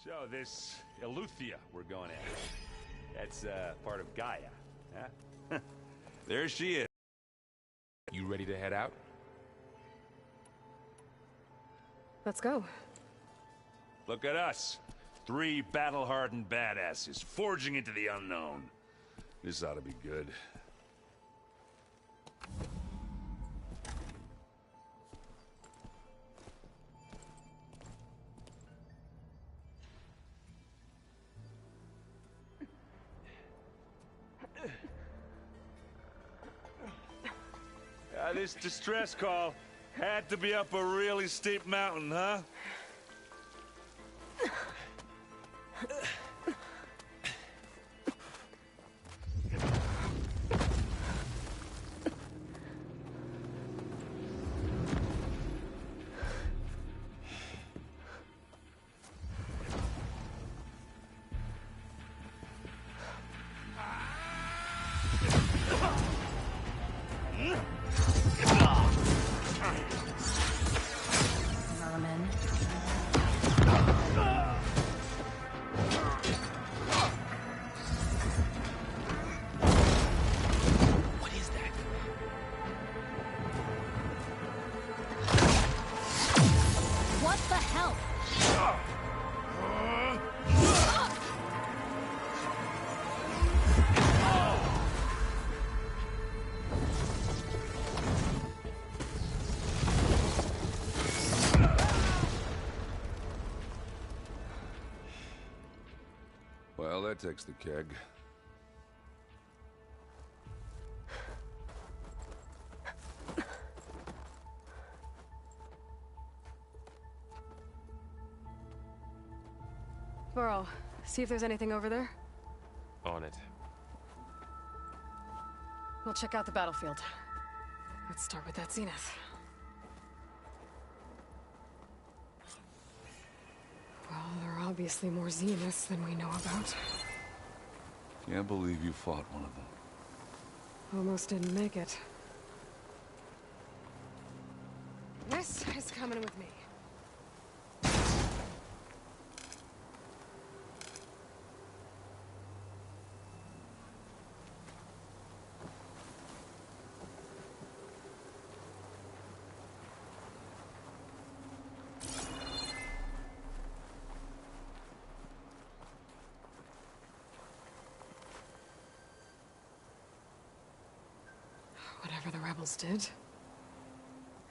So this Eleuthia we're going at, that's part of Gaia, huh? There she is. You ready to head out? Let's go. Look at us. 3 battle-hardened badasses forging into the unknown. This ought to be good. This distress call had to be up a really steep mountain, huh? Well, that takes the keg. Burrow, see if there's anything over there. On it. We'll check out the battlefield. Let's start with that zenith. Well, there are obviously more zeniths than we know about. Can't believe you fought one of them. Almost didn't make it. This is coming with me. Whatever the rebels did,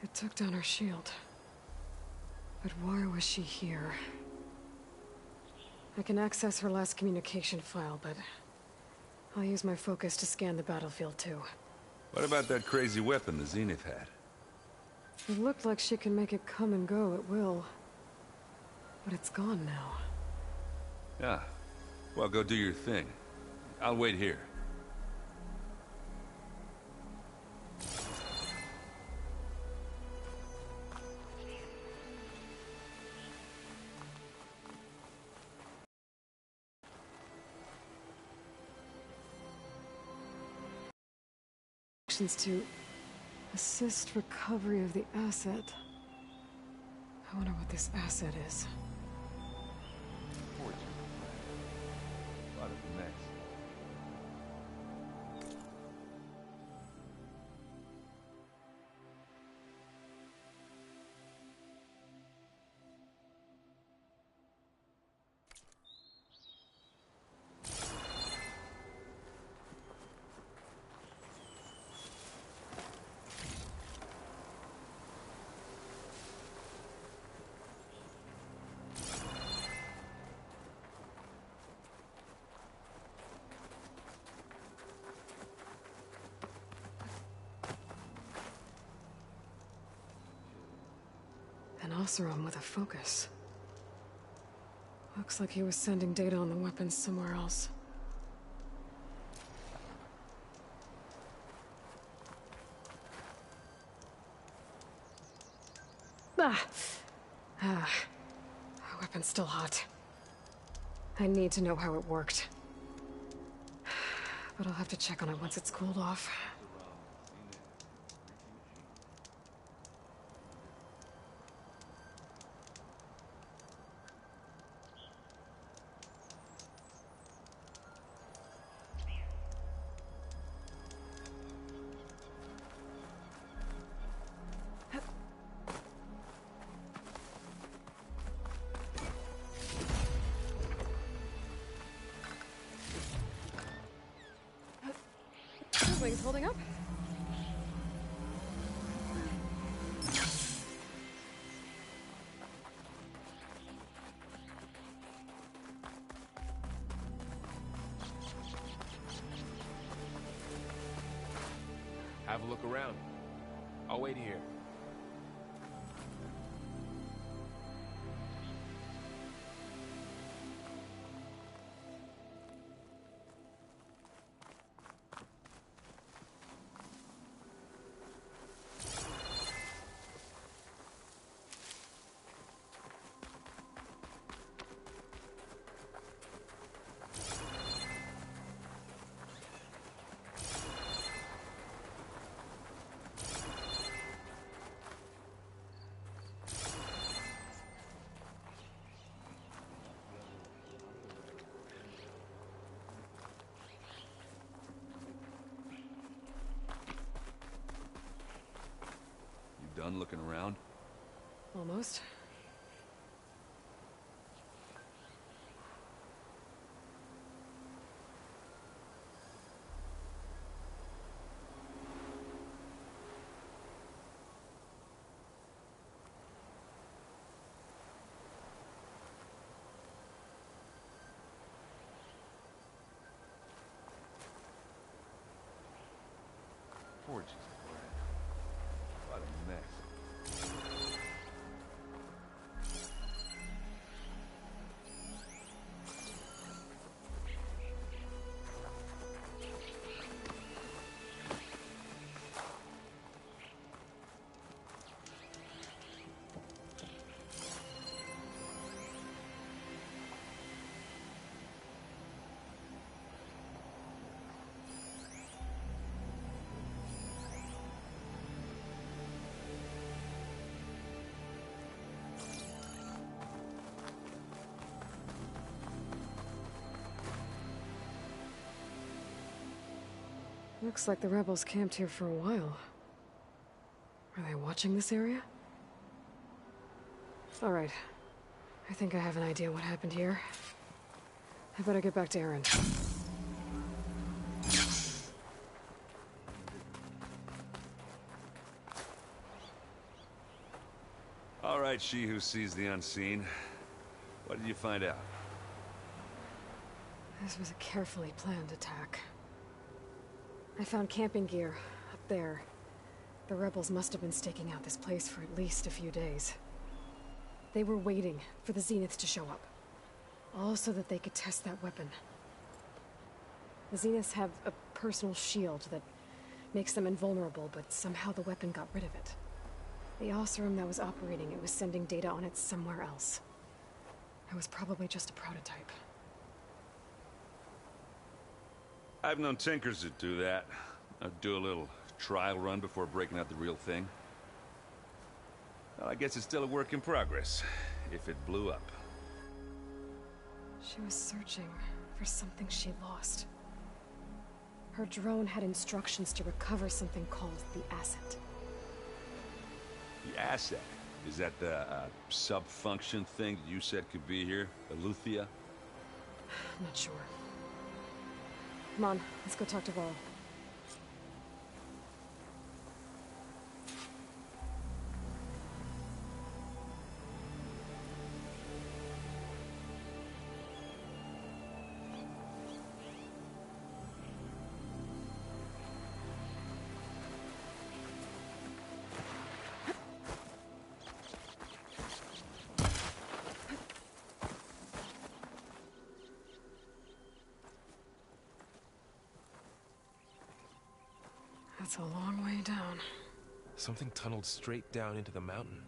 it took down her shield. But why was she here? I can access her last communication file, but I'll use my focus to scan the battlefield too. What about that crazy weapon the Zenith had? It looked like she can make it come and go at will. But it's gone now. Yeah. Well, go do your thing. I'll wait here. To assist recovery of the asset. I wonder what this asset is. Fortune. A lot of mess. An Oseram with a focus. Looks like he was sending data on the weapons somewhere else. Our weapon's still hot. I need to know how it worked. But I'll have to check on it once it's cooled off. wings holding up? Have a look around. I'll wait here. Done looking around? Almost. Forges. What a mess. Looks like the rebels camped here for a while. Are they watching this area? All right. I think I have an idea what happened here. I better get back to Aaron. All right, she who sees the unseen. What did you find out? This was a carefully planned attack. I found camping gear up there. The rebels must have been staking out this place for at least a few days. They were waiting for the Zeniths to show up. All so that they could test that weapon. The Zeniths have a personal shield that makes them invulnerable, but somehow the weapon got rid of it. The Oseram that was operating it was sending data on it somewhere else. It was probably just a prototype. I've known tinkers that do that. I'd do a little trial run before breaking out the real thing. Well, I guess it's still a work in progress, if it blew up. She was searching for something she lost. Her drone had instructions to recover something called the asset. The asset? Is that the sub-function thing that you said could be here? Eleuthia? I'm not sure. Come on, let's go talk to Varl. That's a long way down. Something tunneled straight down into the mountain.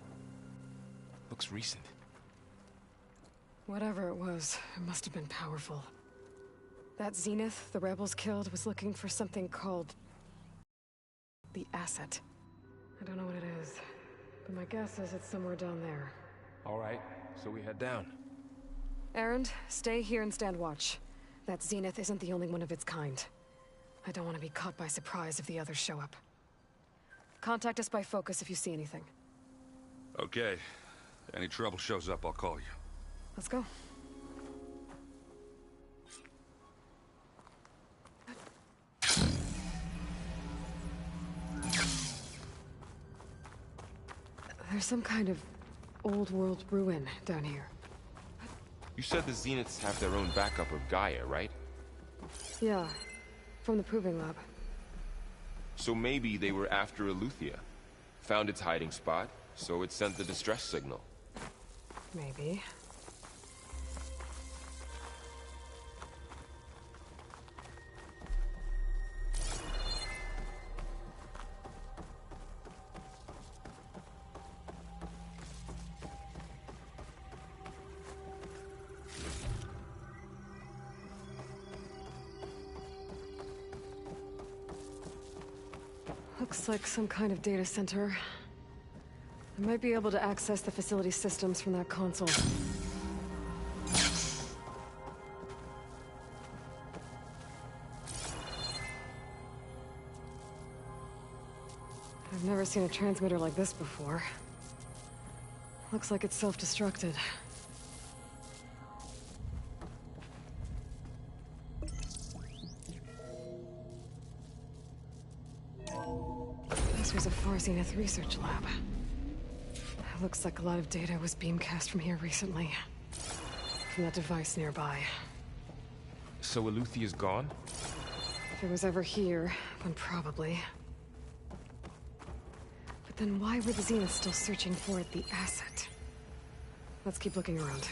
Looks recent. Whatever it was, it must have been powerful. That Zenith the rebels killed was looking for something called the asset. I don't know what it is, but my guess is it's somewhere down there. All right, so we head down. Aaron, stay here and stand watch. That Zenith isn't the only one of its kind. I don't want to be caught by surprise if the others show up. Contact us by focus if you see anything. Okay. Any trouble shows up, I'll call you. Let's go. There's some kind of old world ruin down here. You said the Zeniths have their own backup of Gaia, right? Yeah, from the proving lab. So maybe they were after Eleuthia. Found its hiding spot, so it sent the distress signal. Maybe. Looks like some kind of data center. I might be able to access the facility systems from that console. I've never seen a transmitter like this before. Looks like it's self-destructed. This was a Far Zenith research lab. Looks like a lot of data was beamcast from here recently. From that device nearby. So Eleuthia's gone? If it was ever here, then probably. But then why were the Zeniths still searching for the asset? Let's keep looking around.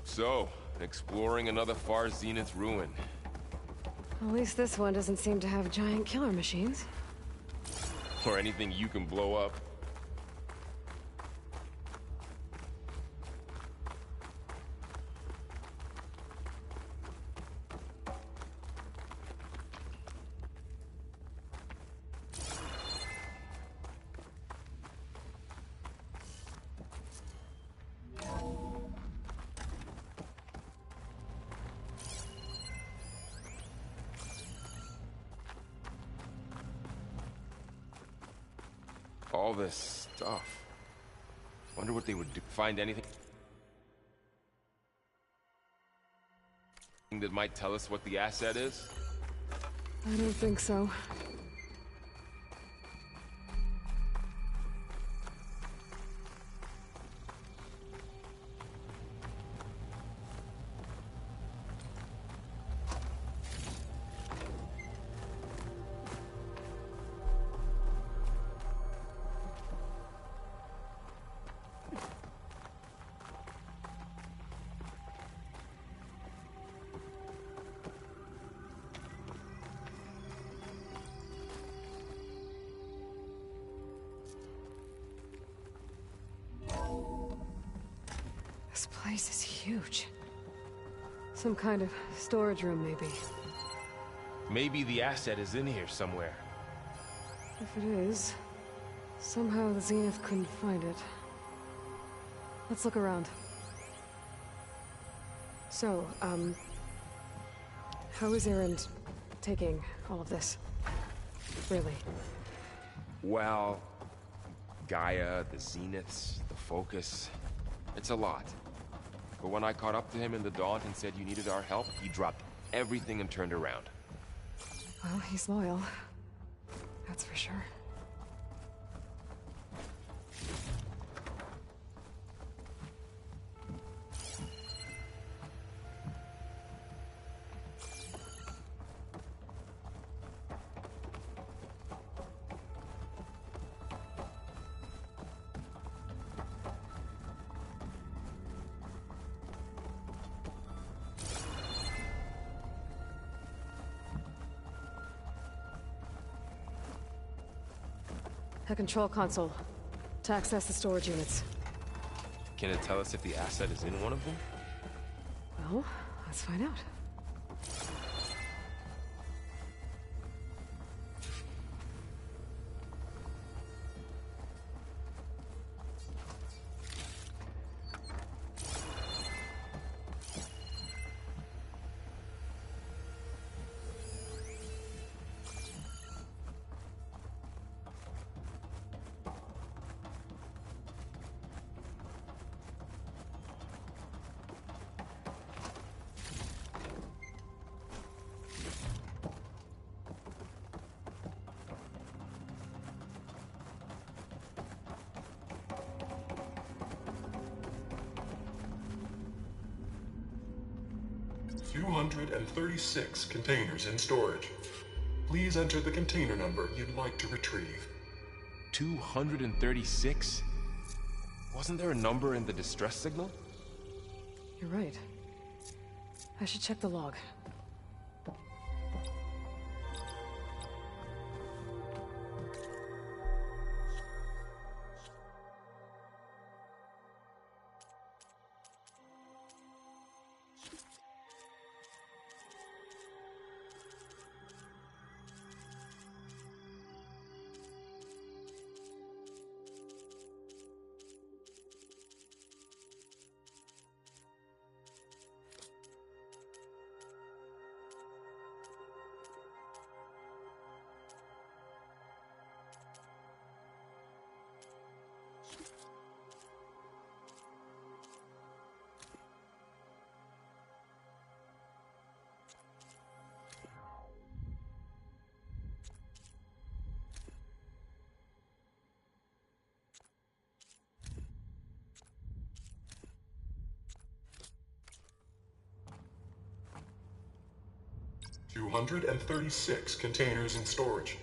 So, exploring another Far Zenith ruin. At least this one doesn't seem to have giant killer machines. Or anything you can blow up. All this stuff. Wonder what they would do. Find anything that might tell us what the asset is? I don't think so. This place is huge. Some kind of storage room, maybe. Maybe the asset is in here somewhere. If it is, somehow the Zenith couldn't find it. Let's look around. So, how is Erend taking all of this? Really? Well, Gaia, the Zeniths, the Focus. It's a lot. But when I caught up to him in the Daunt and said you needed our help, he dropped everything and turned around. Well, he's loyal. That's for sure. A control console to access the storage units. Can it tell us if the asset is in one of them? Well, let's find out. 236 containers in storage. Please enter the container number you'd like to retrieve. 236? Wasn't there a number in the distress signal? You're right. I should check the log. 236 containers in storage.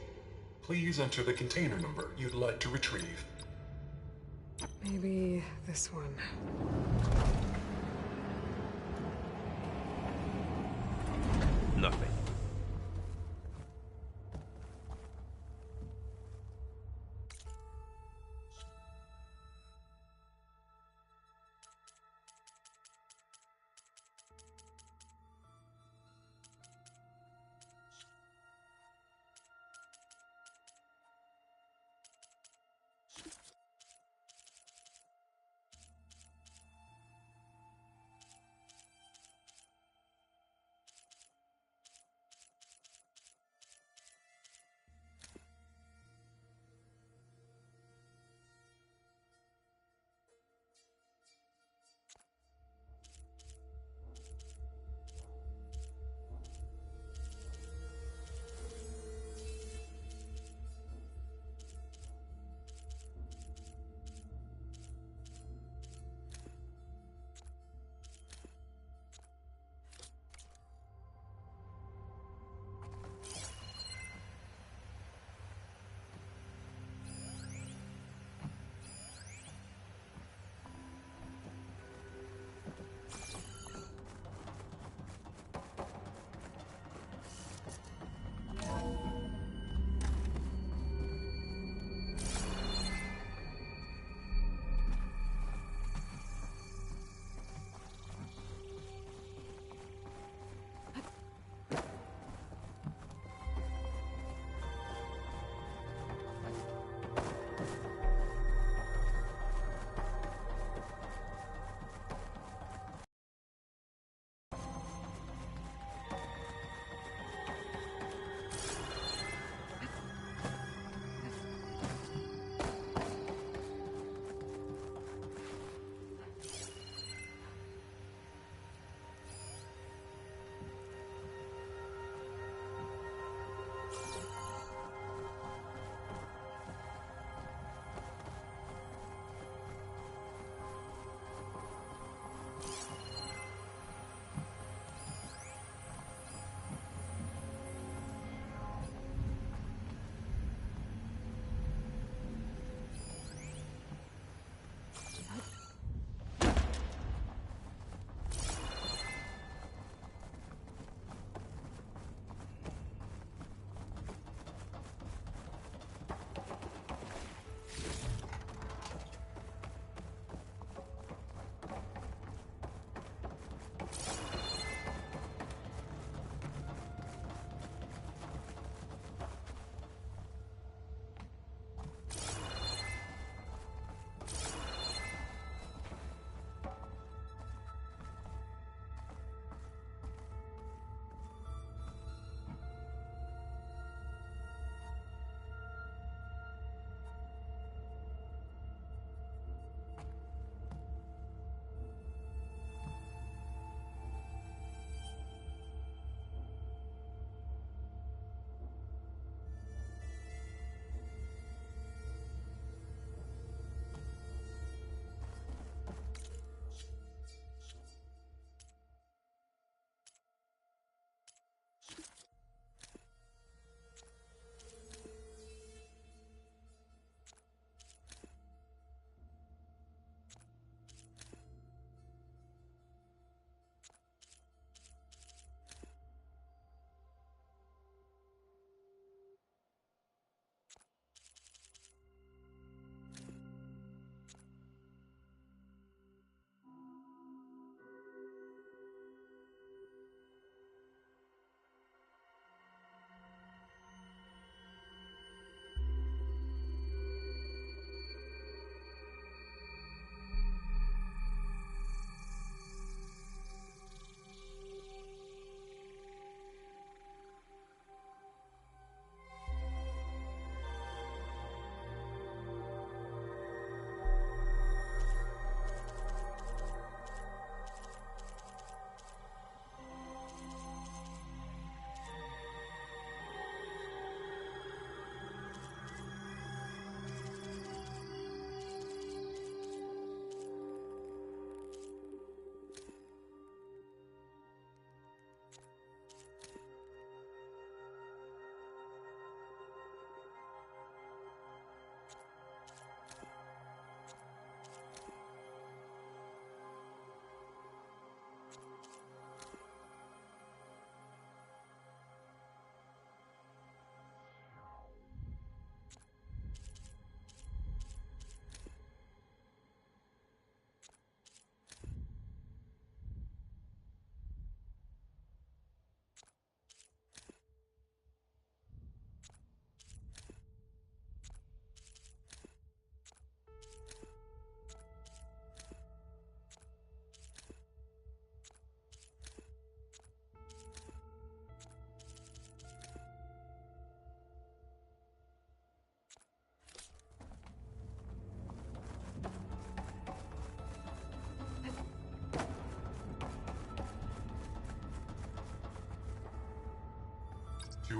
Please enter the container number you'd like to retrieve. Maybe this one. Nothing.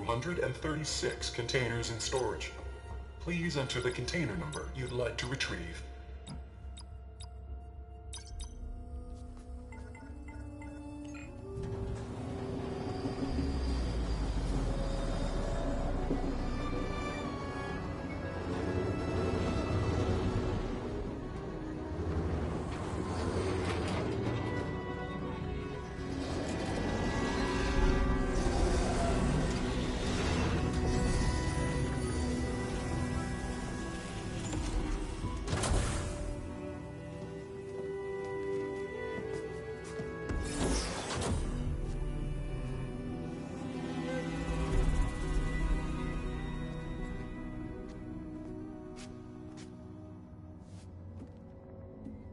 136 containers in storage. Please enter the container number you'd like to retrieve.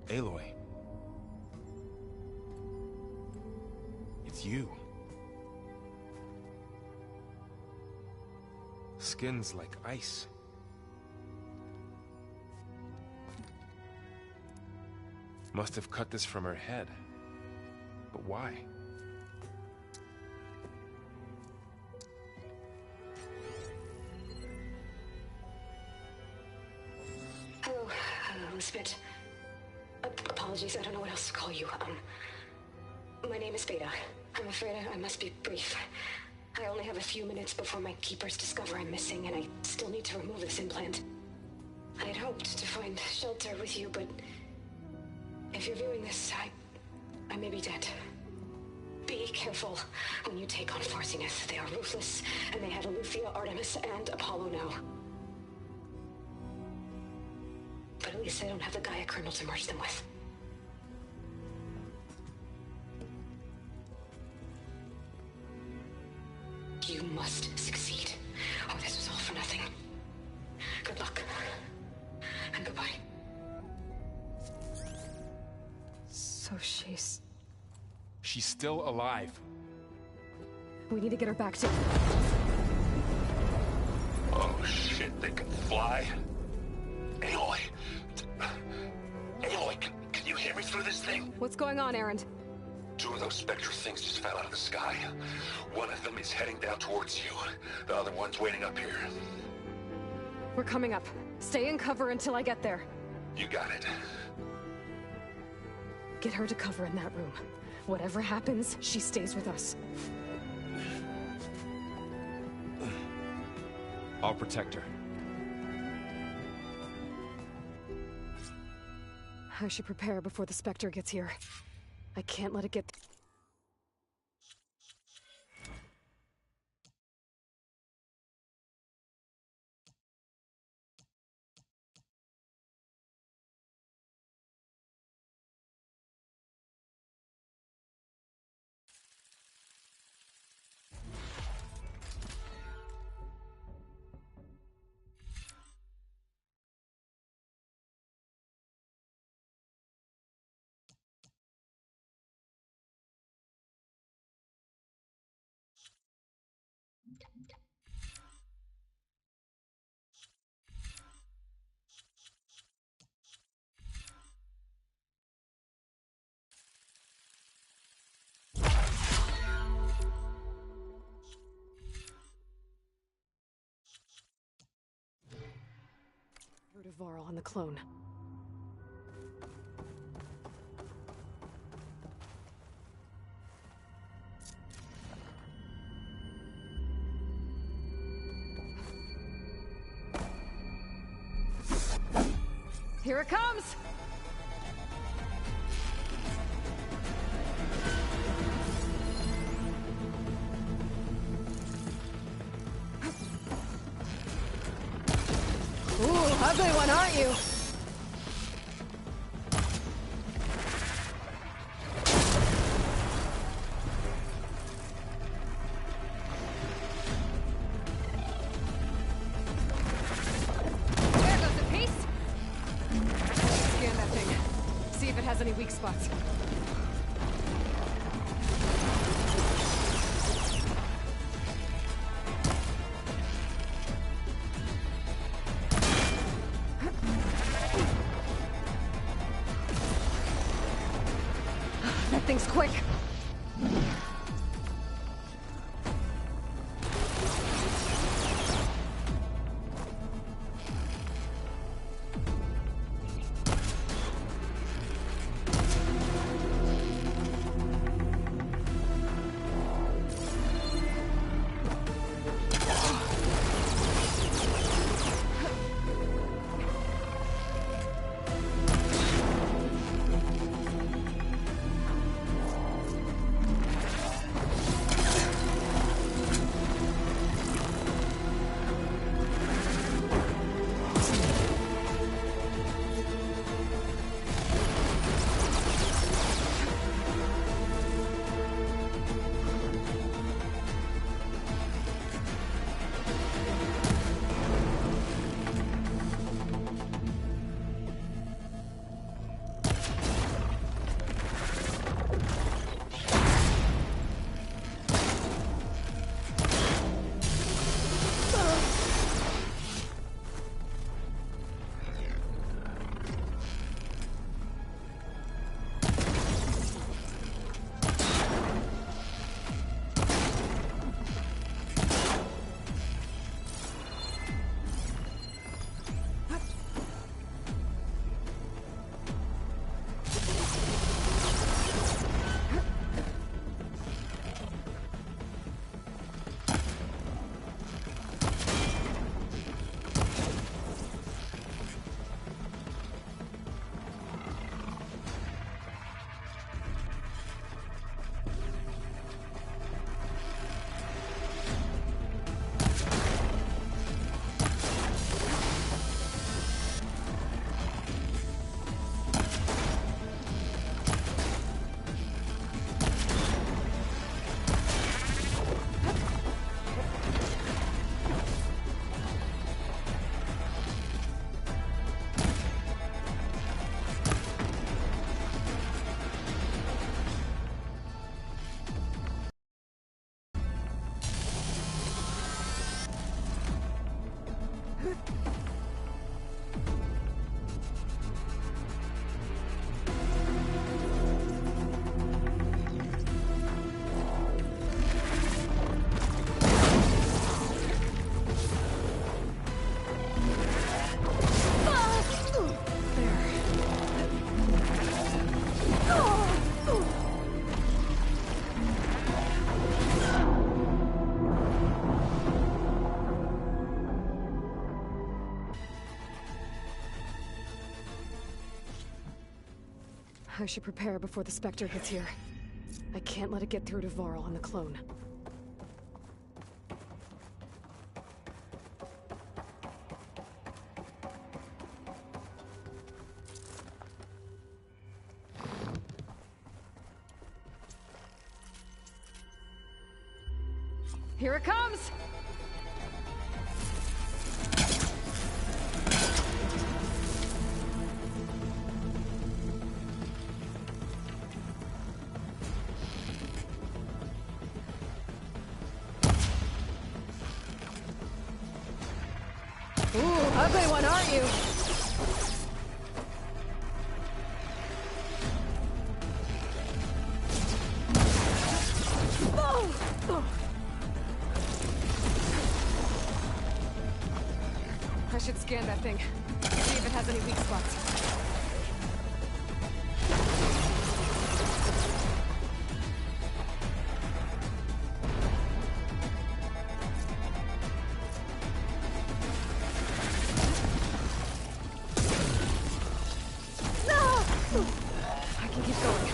Aloy. It's you. Skin's like ice. Must have cut this from her head. But why? Hello, Elizabeth. Apologies, I don't know what else to call you. My name is Beta. I'm afraid I must be brief. I only have a few minutes before my keepers discover I'm missing, and I still need to remove this implant. I had hoped to find shelter with you, but if you're viewing this, I may be dead. Be careful when you take on Farsineth. They are ruthless, and they have Aletheia, Artemis, and Apollo now. But at least they don't have the Gaia kernel to merge them with. You must succeed, or this was all for nothing. Good luck. And goodbye. So she's still alive. We need to get her back to... Oh shit, they can fly? Aloy! Aloy, can you hear me through this thing? What's going on, Erend? Two of those spectral things just fell out of the sky. One of them is heading down towards you. The other one's waiting up here. We're coming up. Stay in cover until I get there. You got it. Get her to cover in that room. Whatever happens, she stays with us. I'll protect her. I should prepare before the Spectre gets here. I can't let it get... Varl on the clone. Here it comes! Ooh, ugly one, aren't you? There goes a piece. Scan that thing. See if it has any weak spots. That thing's quick. I should prepare before the Spectre gets here. I can't let it get through to Varl and the clone. Here it comes! Ooh, ugly one, aren't you? I should scan that thing. See if it has any weak spots. I can keep going.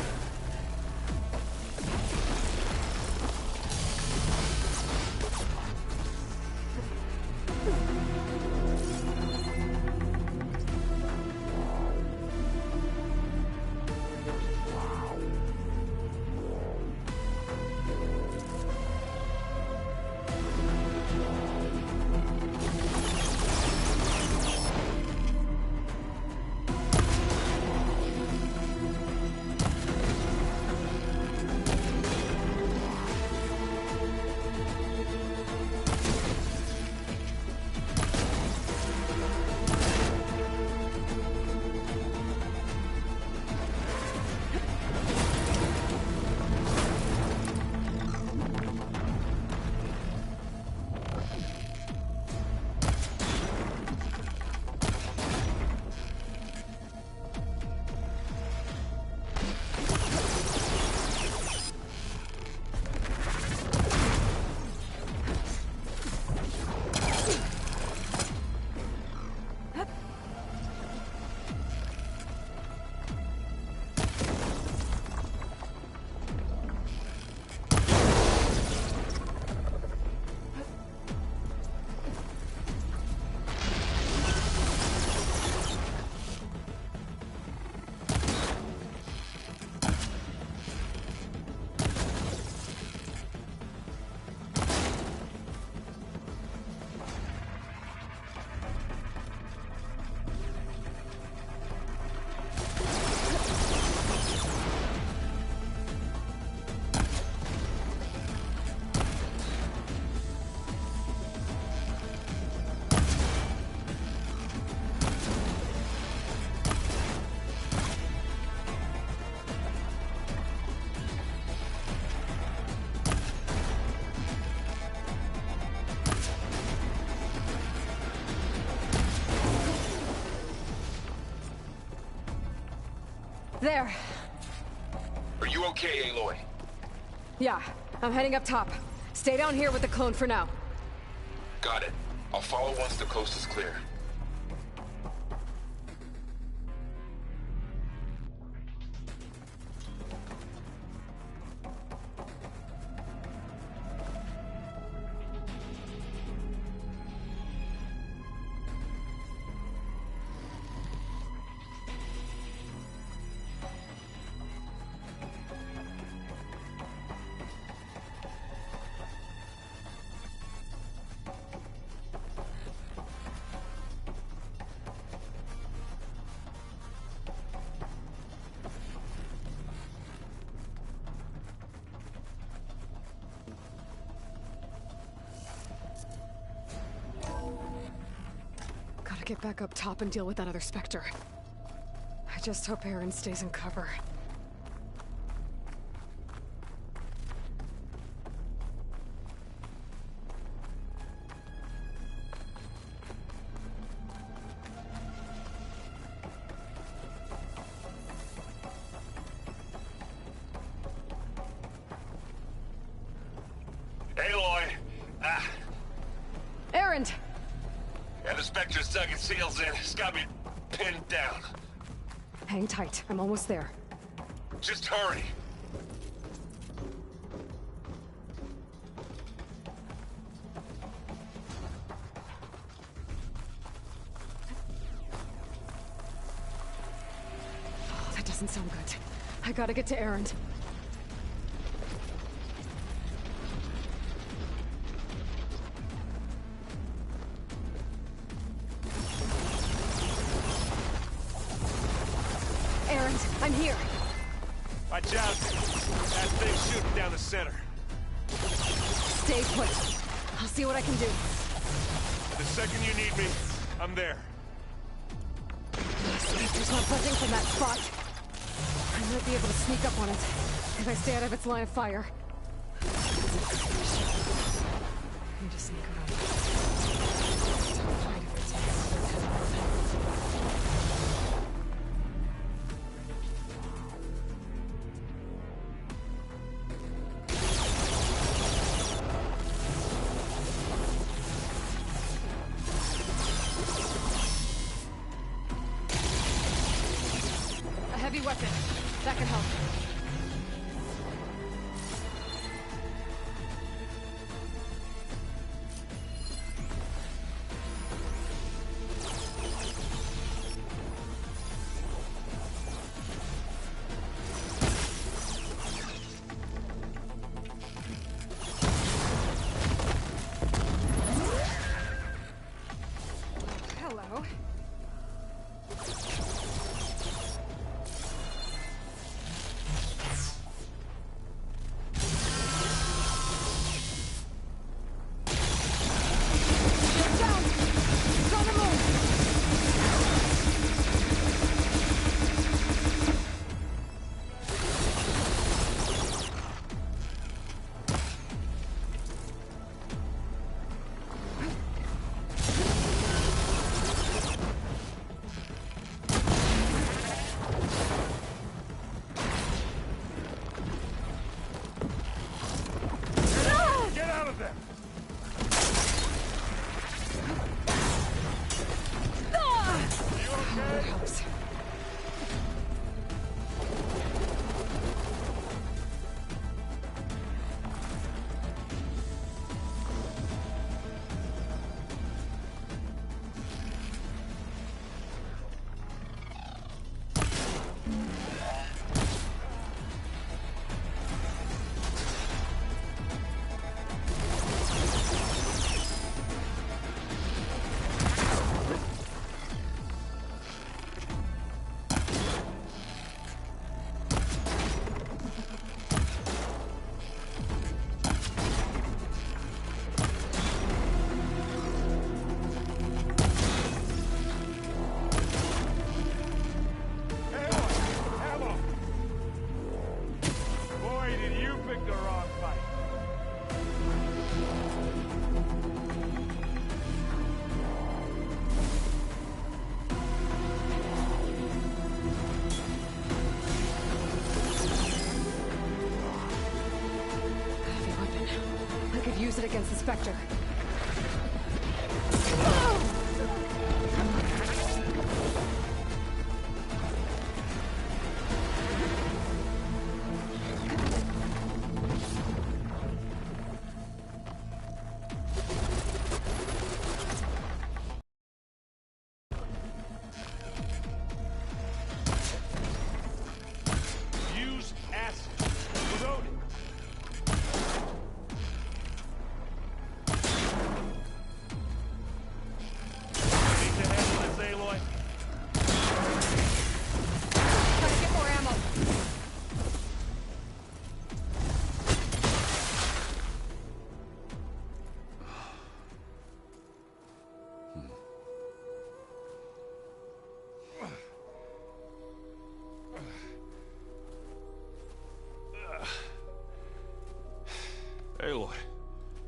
There. Are you okay, Aloy? Yeah, I'm heading up top. Stay down here with the clone for now. Got it. I'll follow once the coast is clear. Gotta get back up top and deal with that other Spectre. I just hope Aaron stays in cover. Aloy! Aaron! Yeah, the Spectre's dug its heels in. It's got me pinned down. Hang tight. I'm almost there. Just hurry. Oh, that doesn't sound good. I gotta get to Aaron. Aaron, I'm here. Watch out. That thing's shooting down the center. Stay put. I'll see what I can do. The second you need me, I'm there. Spectre's not budging from that spot. I might be able to sneak up on it if I stay out of its line of fire. I need to sneak around. It's alright if it takes another 10 minutes. A heavy weapon. That can help. Hello. Down! It's on the move! Get out of there! That helps. Ammo! Boy, did you pick the wrong fight. Heavy weapon. I could use it against the Spectre. Use acid. Load it.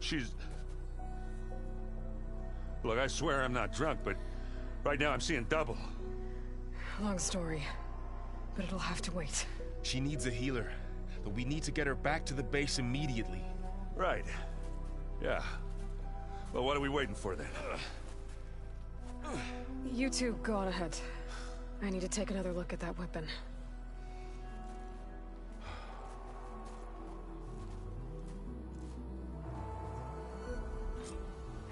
She's... Look, I swear I'm not drunk, but right now I'm seeing double. Long story, but it'll have to wait. She needs a healer, but we need to get her back to the base immediately. Right. Yeah. Well, what are we waiting for then? You two go on ahead. I need to take another look at that weapon.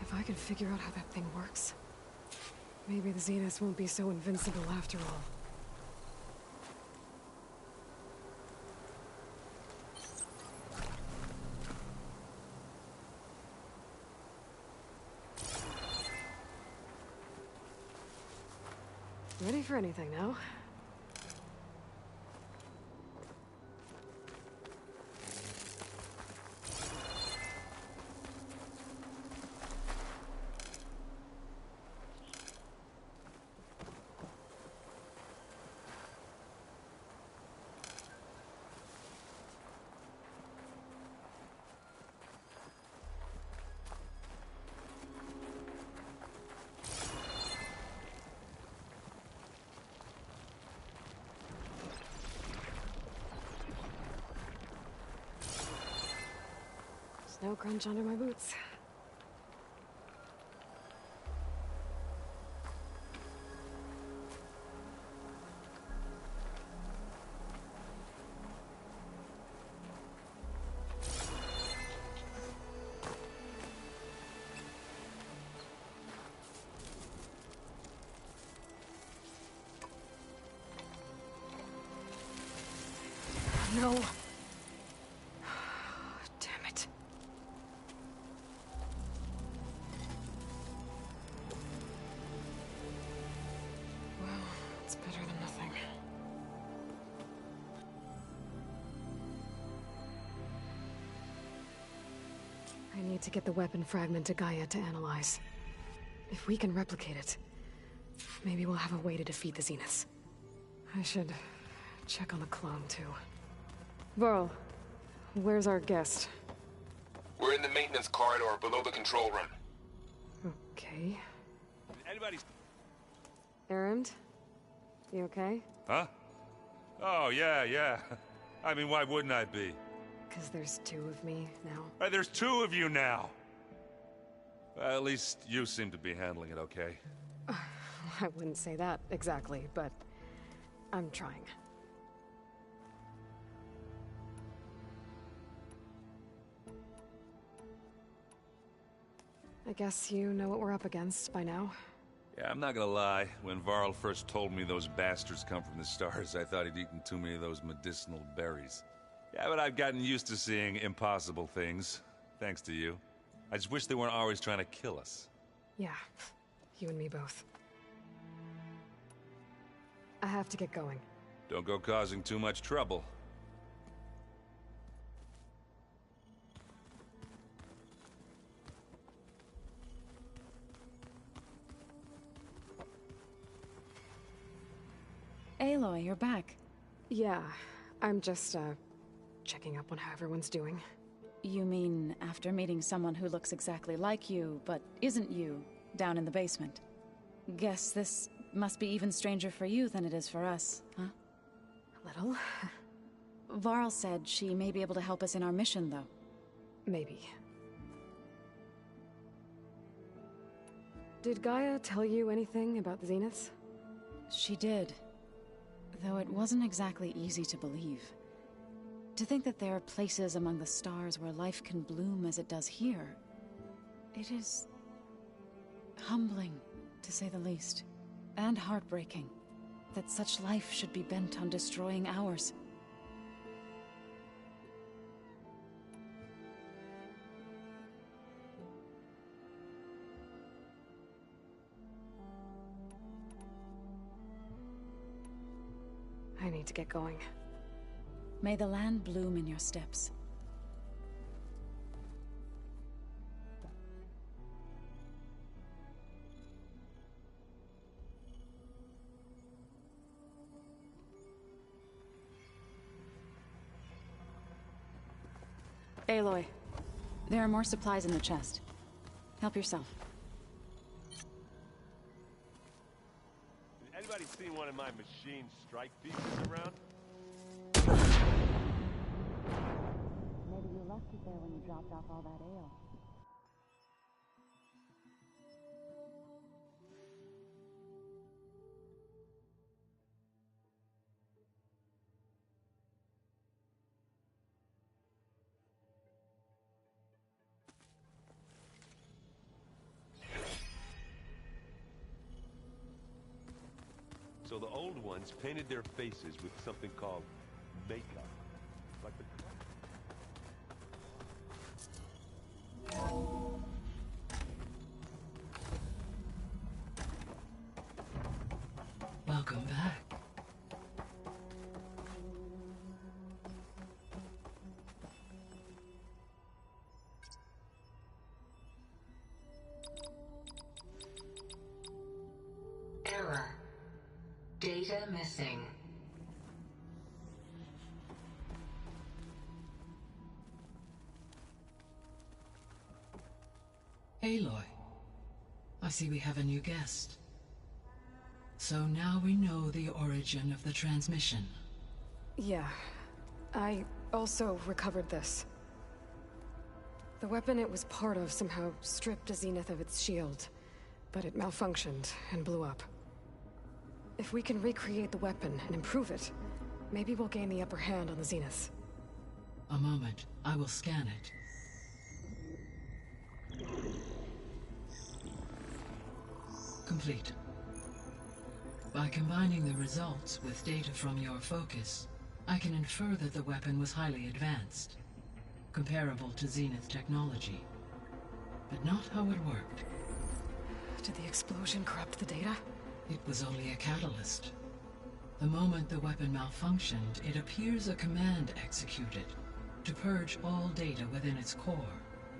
If I can figure out how that thing works, maybe the Zeniths won't be so invincible after all. Ready for anything now? Snow crunch under my boots. No. Damn it. Well, it's better than nothing. I need to get the weapon fragment to Gaia to analyze. If we can replicate it, maybe we'll have a way to defeat the Zeniths. I should check on the clone, too. Varl, where's our guest? We're in the maintenance corridor below the control room. Okay. Anybody... Erend? You okay? Huh? Oh, yeah. I mean, why wouldn't I be? Because there's two of me now. There's two of you now! Well, at least you seem to be handling it okay. I wouldn't say that exactly, but I'm trying. I guess you know what we're up against by now. Yeah, I'm not gonna lie. When Varl first told me those bastards come from the stars, I thought he'd eaten too many of those medicinal berries. Yeah, but I've gotten used to seeing impossible things, thanks to you. I just wish they weren't always trying to kill us. Yeah, you and me both. I have to get going. Don't go causing too much trouble. Aloy, you're back. Yeah, I'm just, checking up on how everyone's doing. You mean after meeting someone who looks exactly like you, but isn't you, down in the basement? Guess this must be even stranger for you than it is for us, huh? A little. Varl said she may be able to help us in our mission, though. Maybe. Did Gaia tell you anything about the Zeniths? She did. Though it wasn't exactly easy to believe. To think that there are places among the stars where life can bloom as it does here. It is... humbling, to say the least. And heartbreaking. That such life should be bent on destroying ours. I need to get going. May the land bloom in your steps. Aloy, There are more supplies in the chest. Help yourself. Anybody seen one of my machine strike pieces around? Maybe you left it there when you dropped off all that ale. So the old ones painted their faces with something called makeup. Like the... Welcome back. Error. Data missing. Aloy, I see we have a new guest. So now we know the origin of the transmission. Yeah. I also recovered this. The weapon it was part of somehow stripped a Zenith of its shield, but it malfunctioned and blew up. If we can recreate the weapon and improve it, maybe we'll gain the upper hand on the Zeniths. A moment, I will scan it. Complete. By combining the results with data from your focus, I can infer that the weapon was highly advanced, comparable to Zenith technology, but not how it worked. Did the explosion corrupt the data? It was only a catalyst. The moment the weapon malfunctioned, it appears a command executed to purge all data within its core.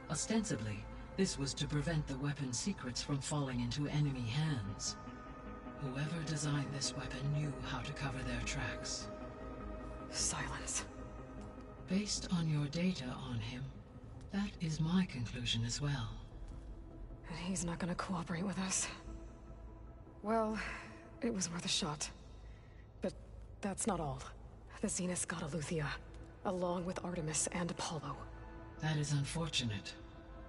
Ostensibly, this was to prevent the weapon's secrets from falling into enemy hands. Whoever designed this weapon knew how to cover their tracks. Silence. Based on your data on him, that is my conclusion as well. And he's not gonna cooperate with us. Well, it was worth a shot. But that's not all. The Zeniths got Aletheia, along with Artemis and Apollo. That is unfortunate.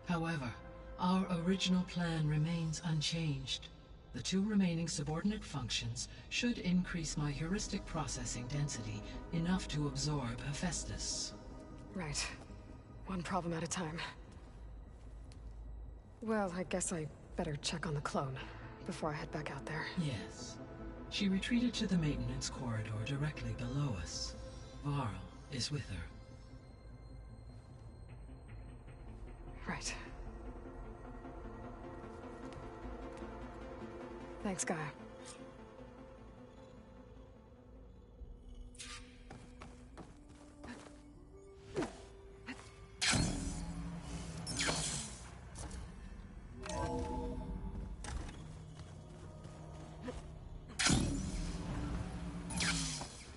However, our original plan remains unchanged. The two remaining subordinate functions should increase my heuristic processing density enough to absorb Hephaestus. Right. One problem at a time. Well, I guess I better check on the clone before I head back out there. Yes. She retreated to the maintenance corridor directly below us. Varl is with her. Right. Thanks, Gaia.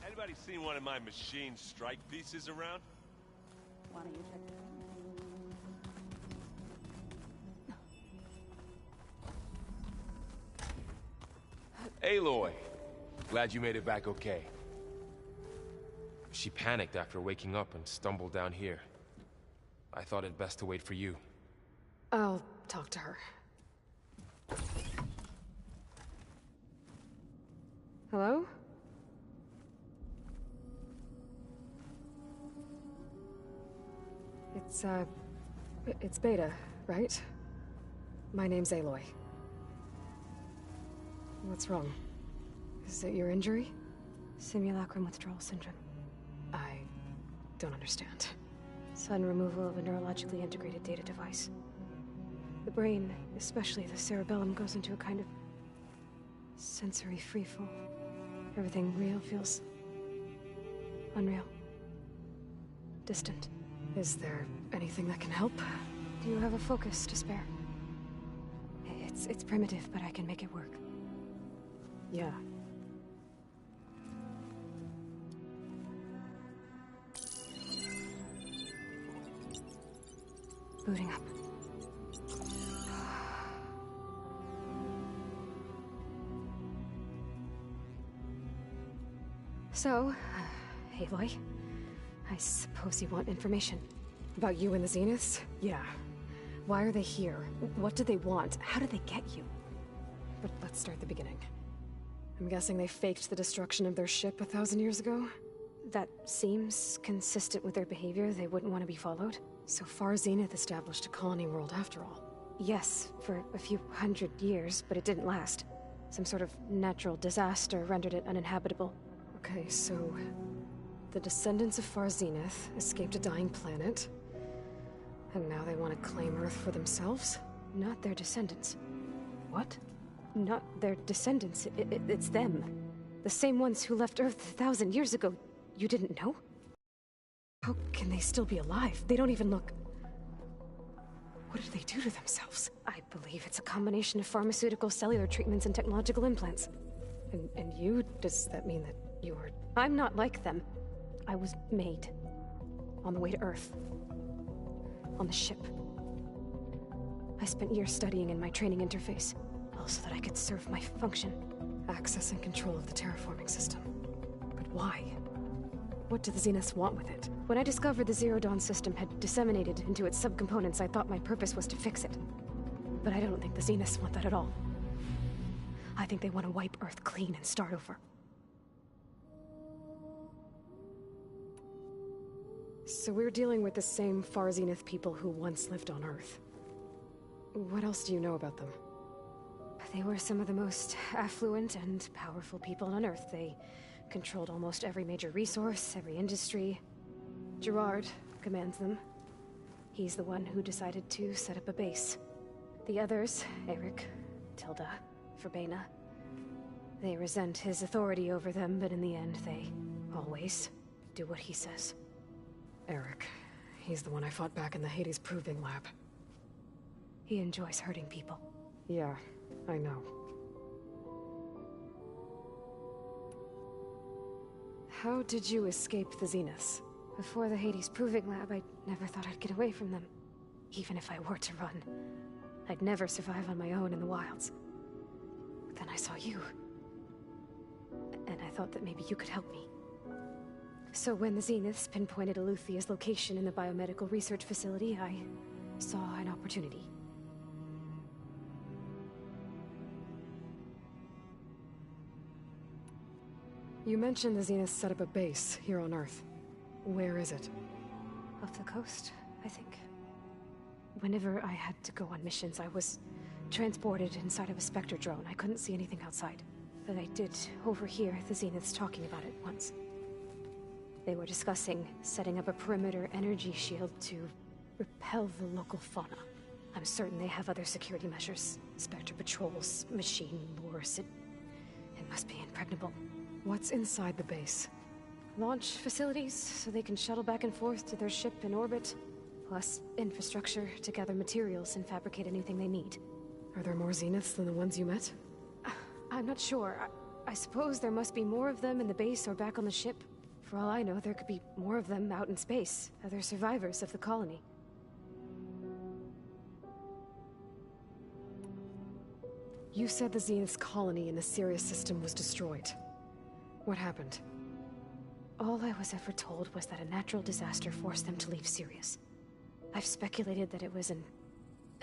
Anybody seen one of my machine strike pieces around? Why don't you check it Aloy! Glad you made it back okay. She panicked after waking up and stumbled down here. I thought it best to wait for you. I'll talk to her. Hello? It's Beta, right? My name's Aloy. What's wrong? Is it your injury? Simulacrum withdrawal syndrome. I don't understand. Sudden removal of a neurologically integrated data device. The brain, especially the cerebellum, goes into a kind of sensory freefall. Everything real feels unreal. Distant. Is there anything that can help? Do you have a focus to spare? It's primitive, but I can make it work. Yeah. Booting up. So, Aloy, I suppose you want information. About you and the Zeniths? Yeah. Why are they here? What do they want? How did they get you? But let's start the beginning. I'm guessing they faked the destruction of their ship 1,000 years ago? That seems consistent with their behavior. They wouldn't want to be followed. So far, Zenith established a colony world after all. Yes, for a few hundred years, but it didn't last. Some sort of natural disaster rendered it uninhabitable. Okay, so... the descendants of Far Zenith escaped a dying planet, and now they want to claim Earth for themselves? Not their descendants. What? Not their descendants. It's them. The same ones who left Earth 1,000 years ago. You didn't know? How can they still be alive? They don't even look... What did they do to themselves? I believe it's a combination of pharmaceutical, cellular treatments, and technological implants. And you? Does that mean that you're... I'm not like them. I was made. On the way to Earth. On the ship. I spent years studying in my training interface, all so that I could serve my function. Access and control of the terraforming system. But why? What do the Zeniths want with it? When I discovered the Zero Dawn system had disseminated into its subcomponents, I thought my purpose was to fix it. But I don't think the Zeniths want that at all. I think they want to wipe Earth clean and start over. So we're dealing with the same Far Zenith people who once lived on Earth. What else do you know about them? They were some of the most affluent and powerful people on Earth. They controlled almost every major resource, every industry. Gerard commands them. He's the one who decided to set up a base. The others, Eric, Tilda, Verbena, they resent his authority over them, but in the end, they always do what he says. Eric. He's the one I fought back in the Hades Proving Lab. He enjoys hurting people. Yeah, I know. How did you escape the Zeniths? Before the Hades Proving Lab, I never thought I'd get away from them. Even if I were to run. I'd never survive on my own in the wilds. But then I saw you. And I thought that maybe you could help me. So when the Zeniths pinpointed Eluthia's location in the biomedical research facility, I saw an opportunity. You mentioned the Zeniths set up a base here on Earth. Where is it? Off the coast, I think. Whenever I had to go on missions, I was transported inside of a Spectre drone. I couldn't see anything outside. But I did overhear the Zeniths talking about it once. They were discussing setting up a perimeter energy shield to repel the local fauna. I'm certain they have other security measures. Spectre patrols, machine wars. It must be impregnable. What's inside the base? Launch facilities, so they can shuttle back and forth to their ship in orbit. Plus, infrastructure to gather materials and fabricate anything they need. Are there more Zeniths than the ones you met? I'm not sure. I suppose there must be more of them in the base or back on the ship. For all I know, there could be more of them out in space, other survivors of the colony. You said the Zenith's colony in the Sirius system was destroyed. What happened? All I was ever told was that a natural disaster forced them to leave Sirius. I've speculated that it was an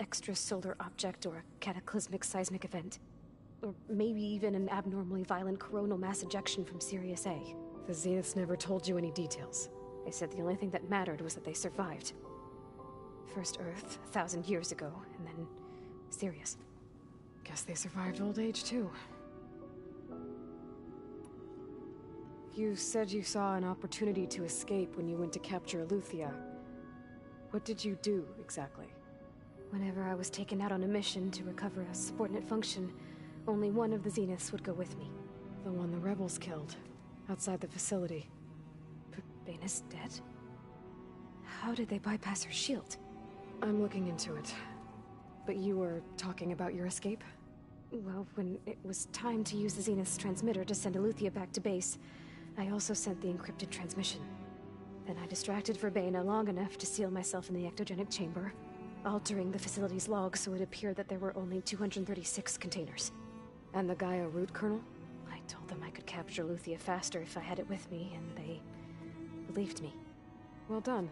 extrasolar object or a cataclysmic seismic event. Or maybe even an abnormally violent coronal mass ejection from Sirius A. The Zeniths never told you any details. They said the only thing that mattered was that they survived. First Earth, 1,000 years ago, and then Sirius. Guess they survived old age, too. You said you saw an opportunity to escape when you went to capture Eluthia. What did you do, exactly? Whenever I was taken out on a mission to recover a subordinate function, only one of the Zeniths would go with me. The one the rebels killed, outside the facility. Bena's dead? How did they bypass her shield? I'm looking into it. But you were talking about your escape? Well, when it was time to use the Zenith's transmitter to send Eluthia back to base, I also sent the encrypted transmission. Then I distracted Verbena long enough to seal myself in the ectogenic chamber, altering the facility's logs so it appeared that there were only 236 containers. And the Gaia root kernel? I told them I could capture Luthia faster if I had it with me, and they believed me. Well done.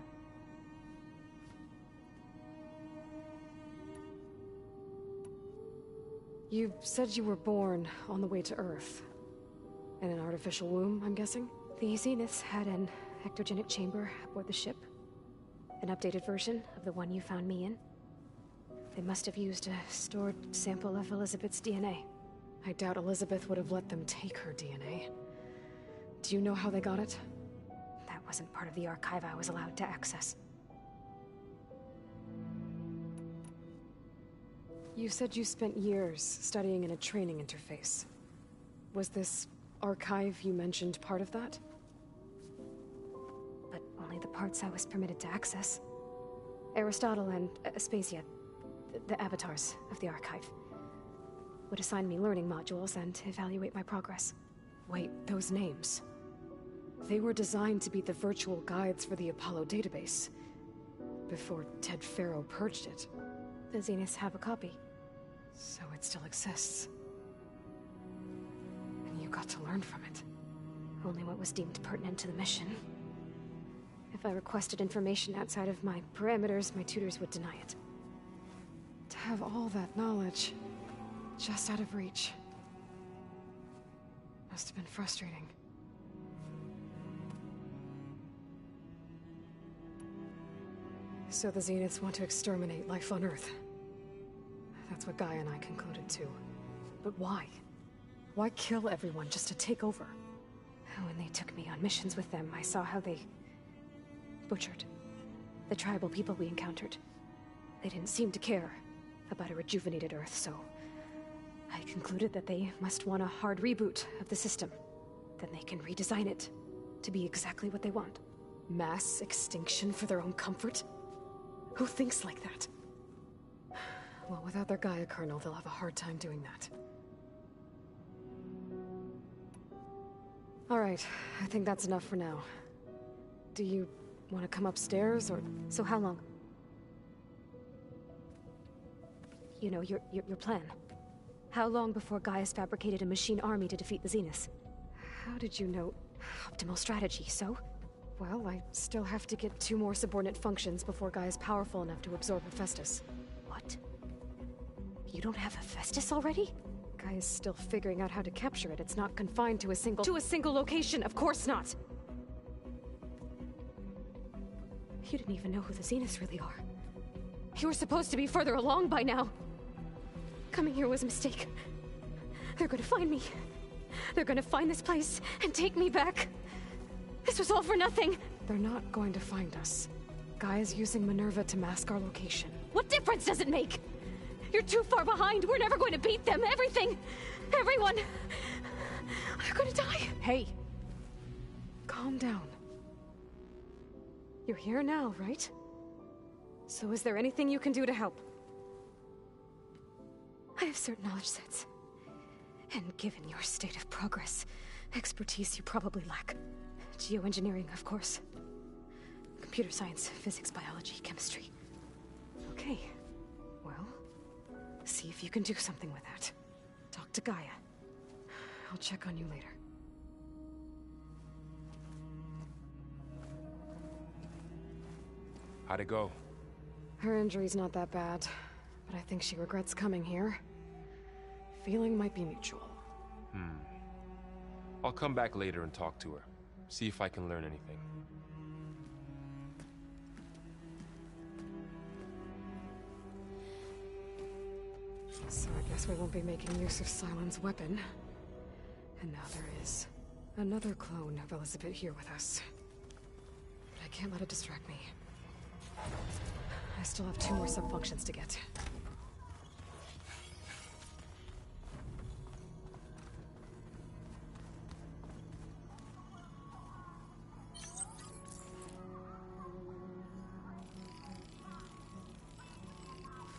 You said you were born on the way to Earth. In an artificial womb, I'm guessing? The Zeniths had an ectogenic chamber aboard the ship. An updated version of the one you found me in. They must have used a stored sample of Elizabeth's DNA. I doubt Elizabeth would have let them take her DNA. Do you know how they got it? That wasn't part of the archive I was allowed to access. You said you spent years studying in a training interface. Was this archive you mentioned part of that? But only the parts I was permitted to access. Aristotle and Aspasia, the avatars of the archive, would assign me learning modules and evaluate my progress. Wait, those names. They were designed to be the virtual guides for the Apollo database. Before Ted Faro purged it. The Zeniths have a copy. So it still exists. And you got to learn from it. Only what was deemed pertinent to the mission. If I requested information outside of my parameters, my tutors would deny it. To have all that knowledge, just out of reach. Must have been frustrating. So the Zeniths want to exterminate life on Earth. That's what Gaia and I concluded too. But why? Why kill everyone just to take over? When they took me on missions with them, I saw how they butchered the tribal people we encountered. They didn't seem to care about a rejuvenated Earth, so I concluded that they must want a hard reboot of the system. Then they can redesign it to be exactly what they want. Mass extinction for their own comfort? Who thinks like that? Well, without their Gaia kernel, they'll have a hard time doing that. Alright, I think that's enough for now. Do you want to come upstairs, or... So how long? You know, your plan. How long before Gaia's fabricated a machine army to defeat the Zeniths? How did you know? Optimal strategy, so? Well, I still have to get 2 more subordinate functions before Gaia's powerful enough to absorb Hephaestus. What? You don't have Hephaestus already? Gaia's still figuring out how to capture it. It's not confined to a single... To a single location! Of course not! You didn't even know who the Zeniths really are. You were supposed to be further along by now! Coming here was a mistake. They're gonna find me. They're gonna find this place and take me back. This was all for nothing! They're not going to find us. Gaia's using Minerva to mask our location. What difference does it make? You're too far behind. We're never going to beat them. Everything. Everyone. They're gonna die. Hey. Calm down. You're here now, right? So is there anything you can do to help? I have certain knowledge sets. And given your state of progress, expertise you probably lack. Geoengineering, of course. Computer science, physics, biology, chemistry. Okay. Well, see if you can do something with that. Talk to Gaia. I'll check on you later. How'd it go? Her injury's not that bad, but I think she regrets coming here. Feeling might be mutual. I'll come back later and talk to her. See if I can learn anything. So I guess we won't be making use of Cylon's weapon. And now there is another clone of Elizabeth here with us. But I can't let it distract me. I still have 2 more sub-functions to get.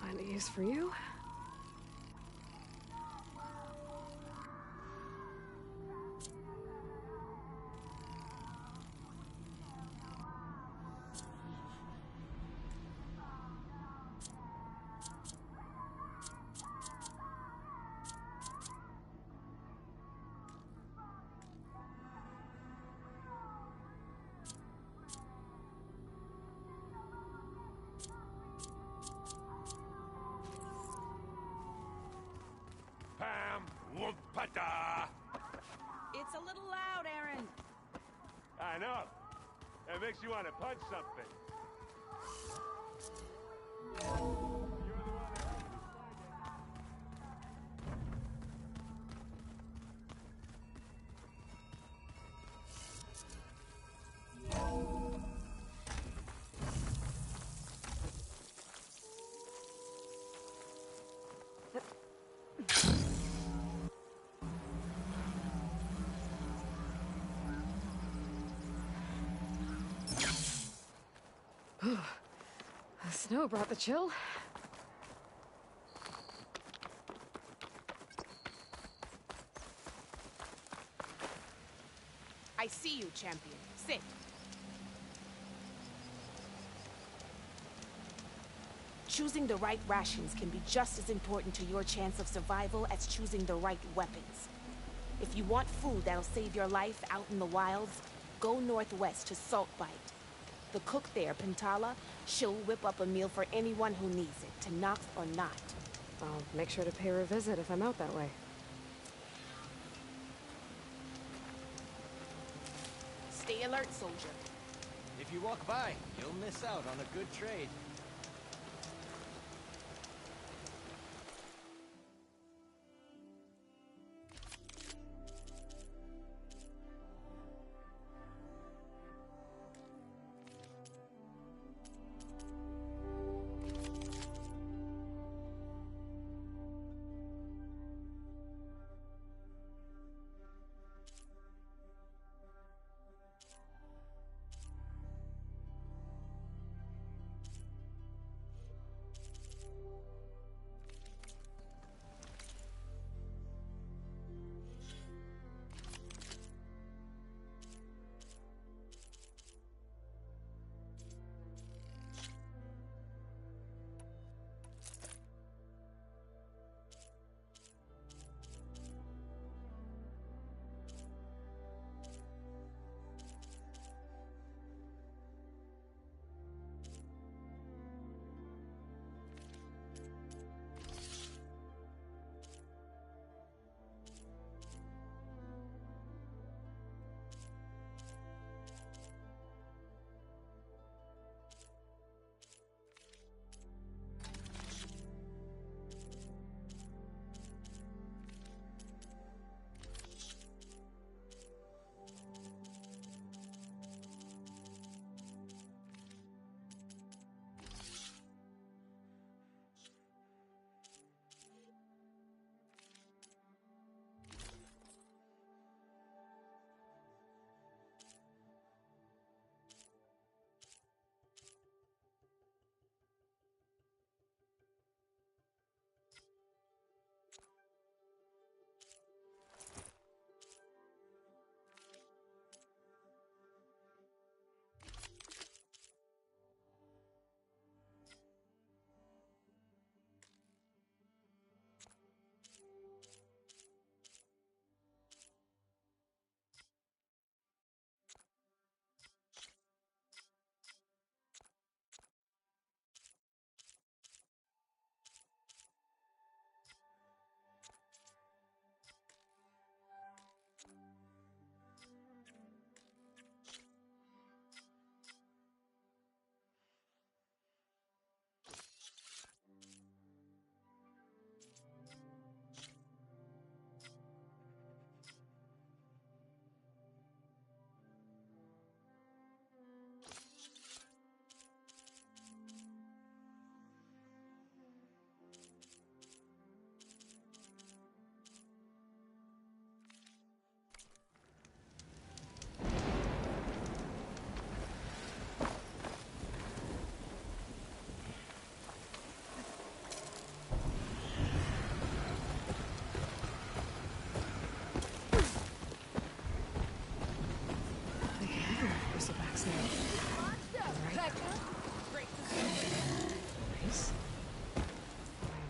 Find a use for you. Whoopata! It's a little loud, Aaron. I know. It makes you want to punch something. The snow brought the chill. I see you, champion. Sit. Choosing the right rations can be just as important to your chance of survival as choosing the right weapons. If you want food that'll save your life out in the wilds, go northwest to Saltbite. The cook there, Pintala, she'll whip up a meal for anyone who needs it, to Nox or not. I'll make sure to pay her a visit if I'm out that way. Stay alert, soldier. If you walk by, you'll miss out on a good trade.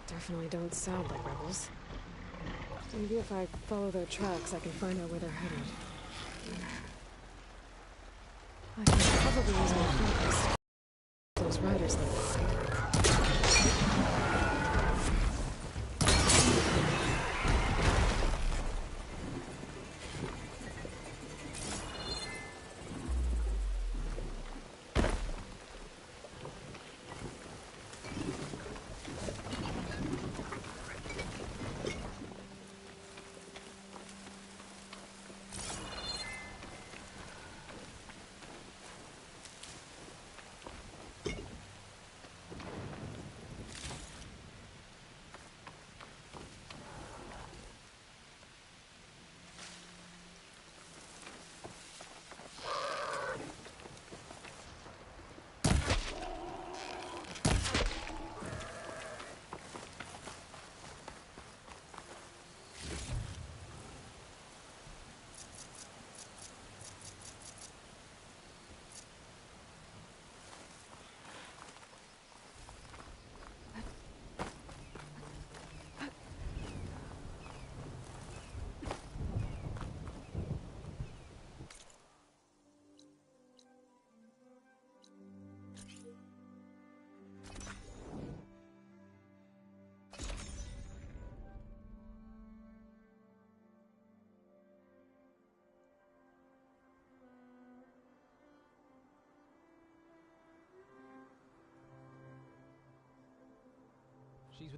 Definitely don't sound like rebels. Maybe if I follow their tracks, I can find out where they're headed. I can probably use my focus. Those riders look behind.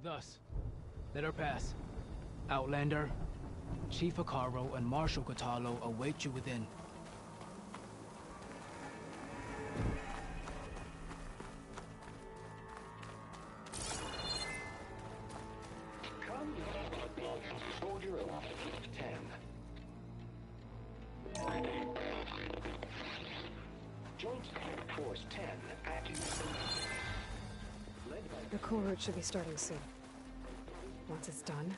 with us. Let her pass. Outlander, Chief Hikaru and Marshal Katalo await you within. Soldier 10. Joint Force 10 active. The cool route should be starting soon. Once it's done,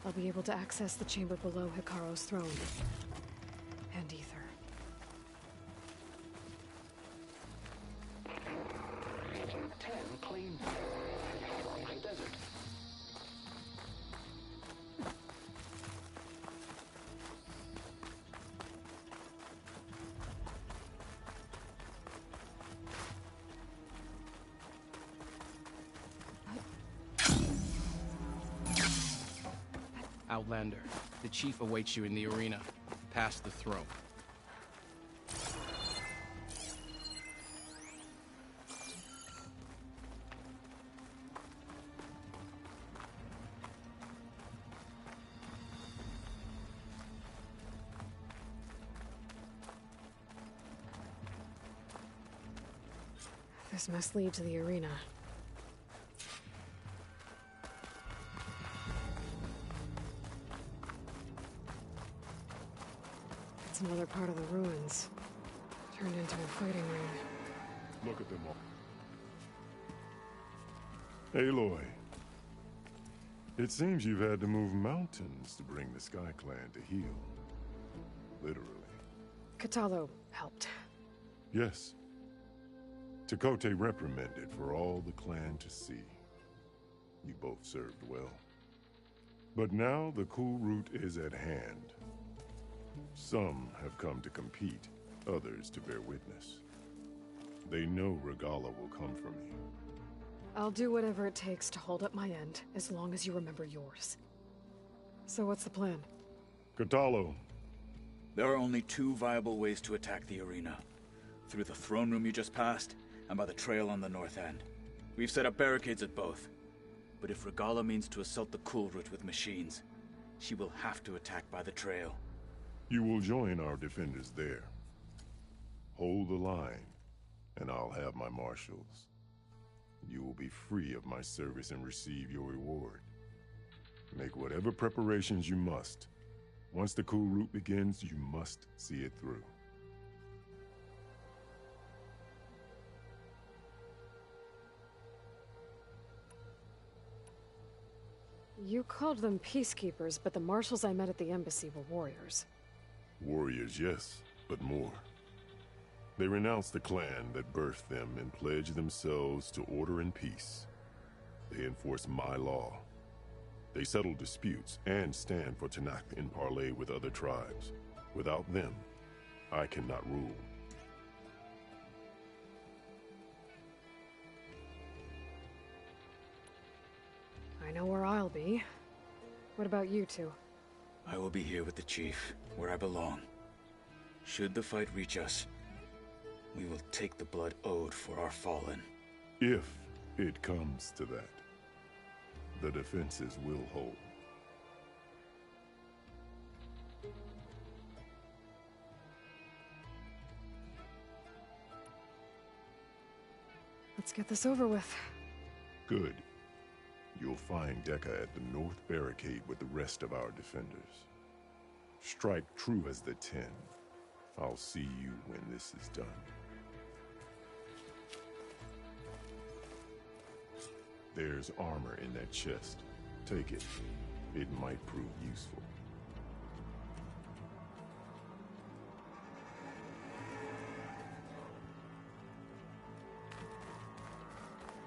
I'll be able to access the chamber below Hikaru's throne. And Ether. Claim desert. Outlander, the chief awaits you in the arena, past the throne. This must lead to the arena. It's another part of the ruins, turned into a fighting ring. Look at them all. Aloy. It seems you've had to move mountains to bring the Sky Clan to heel. Literally. Katalo helped. Yes. Tekote reprimanded for all the clan to see. You both served well. But now the cool route is at hand. Some have come to compete, others to bear witness. They know Regala will come for me. I'll do whatever it takes to hold up my end, as long as you remember yours. So what's the plan? Katalo. There are only two viable ways to attack the arena. Through the throne room you just passed, and by the trail on the north end. We've set up barricades at both. But if Regala means to assault the cool route with machines, she will have to attack by the trail. You will join our defenders there. Hold the line, and I'll have my marshals. You will be free of my service and receive your reward. Make whatever preparations you must. Once the cool route begins, you must see it through. You called them peacekeepers, but the marshals I met at the embassy were warriors. Warriors, yes, but more. They renounce the clan that birthed them and pledge themselves to order and peace. They enforce my law. They settle disputes and stand for Tanakh in parley with other tribes. Without them, I cannot rule. I know where I'll be. What about you two? I will be here with the chief, where I belong. Should the fight reach us, we will take the blood owed for our fallen. If it comes to that, the defenses will hold. Let's get this over with. Good. You'll find Dekka at the north barricade with the rest of our defenders. Strike true as the 10. I'll see you when this is done. There's armor in that chest. Take it. It might prove useful.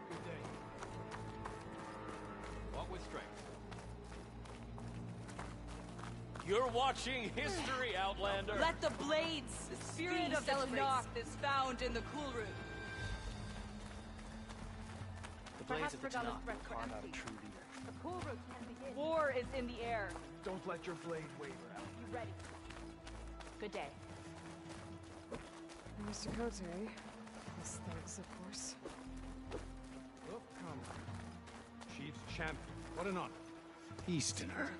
Good day. Walk with strength. You're watching history, Outlander! Let the blades! The spirit of the Tanakh is found in the cool room. The blades of the Regala's Tanakh threats are carve out a empty. true leader. The cool route can begin. War is in the air. Don't let your blade waver out. You ready? Good day. Mr. Kote. Aesthetics, of course. Oh, come on. Chief's champion. What an honor. Easterner.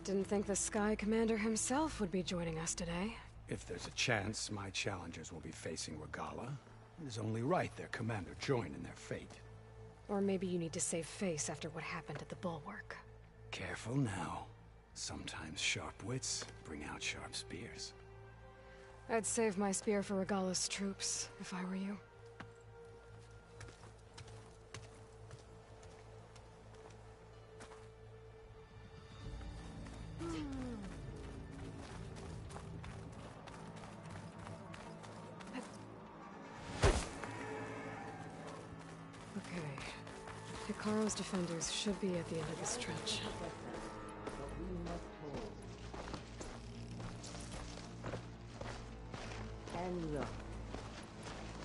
Didn't think the Sky Commander himself would be joining us today. If there's a chance my challengers will be facing Regala, it is only right their commander join in their fate. Or maybe you need to save face after what happened at the Bulwark. Careful now. Sometimes sharp wits bring out sharp spears. I'd save my spear for Regala's troops, if I were you. Hikaru's defenders should be at the end of the stretch. And look,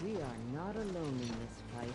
we are not alone in this fight.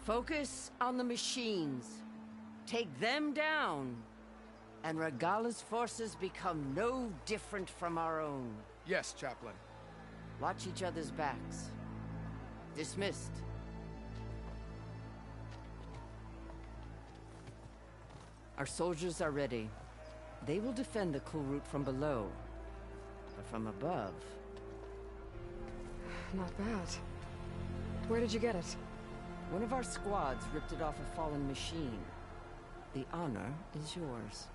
Focus on the machines. Take them down, and Regala's forces become no different from our own. Yes, Chaplain. Watch each other's backs. Dismissed. Our soldiers are ready. They will defend the cool route from below. But from above... Not bad. Where did you get it? One of our squads ripped it off a fallen machine. The honor is yours.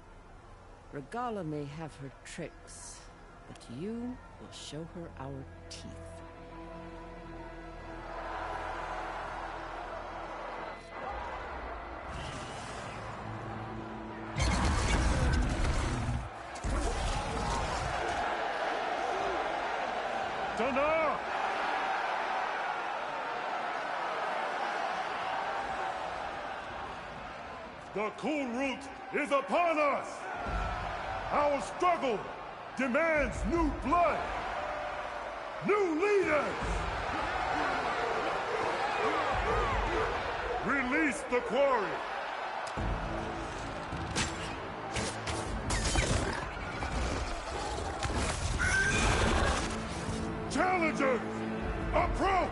Regala may have her tricks, but you will show her our teeth. Dana! The cool route is upon us! Our struggle demands new blood! New leaders! Release the quarry! Challengers, approach!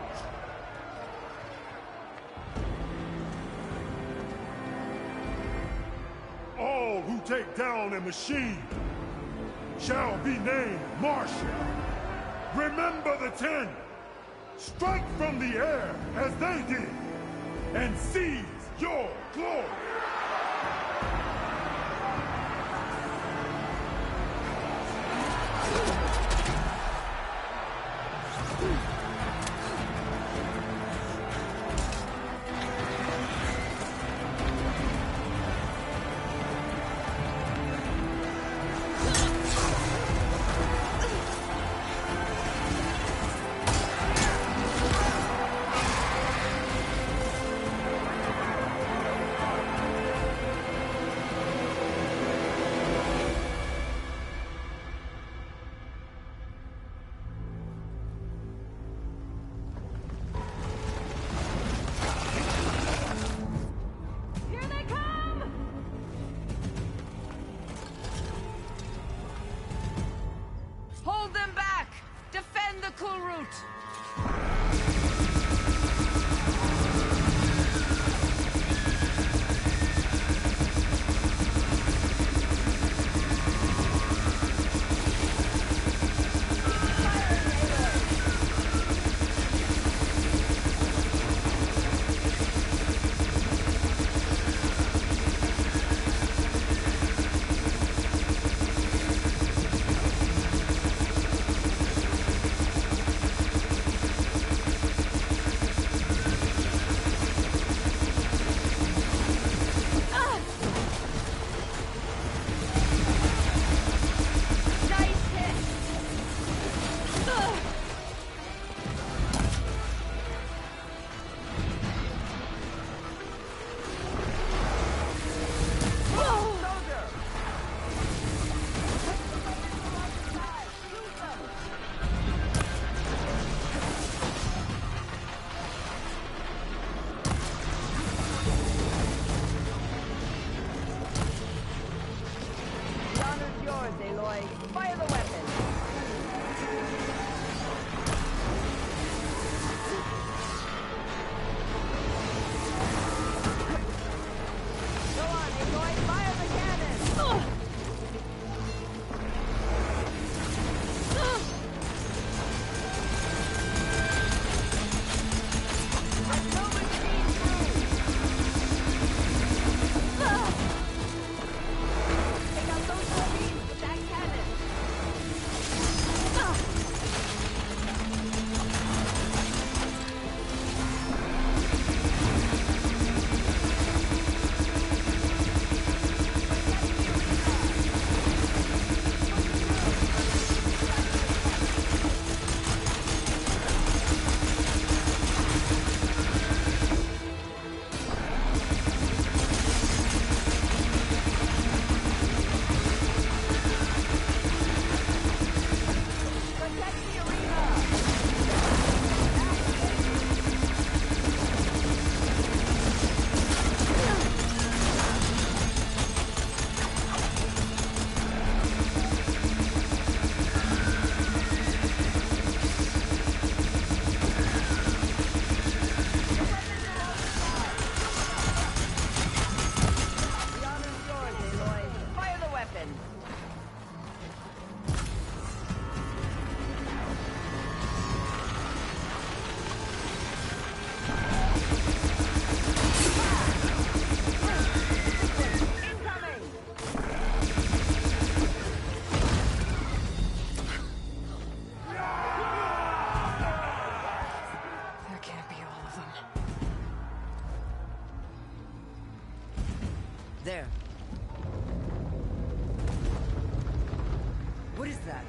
All who take down a machine shall be named Marshal. Remember the 10. Strike from the air as they did, and seize your glory. Hold them back! Defend the cool route! Aloy. Fire the weapon. Go on, Aloy. Fire the cannon. There. What is that?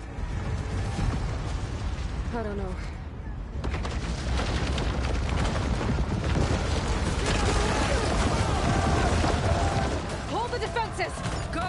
I don't know. Hold the defenses! Go!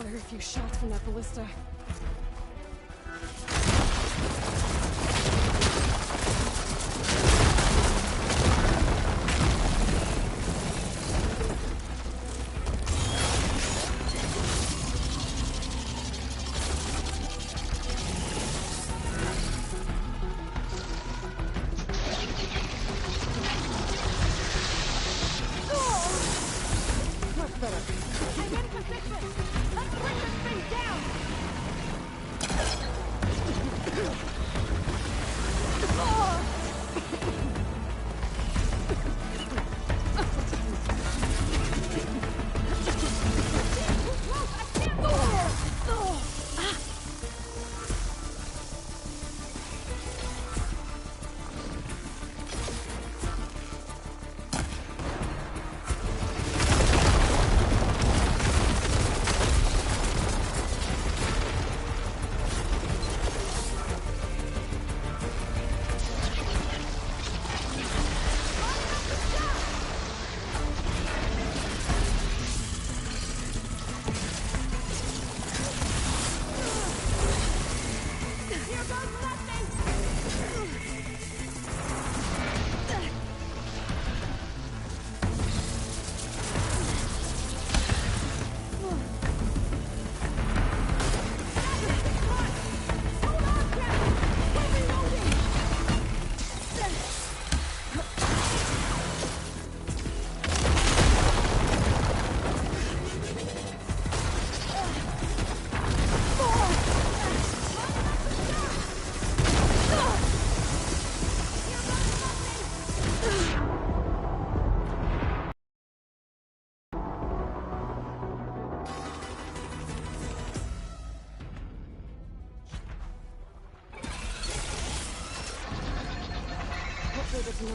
A few shots from that ballista.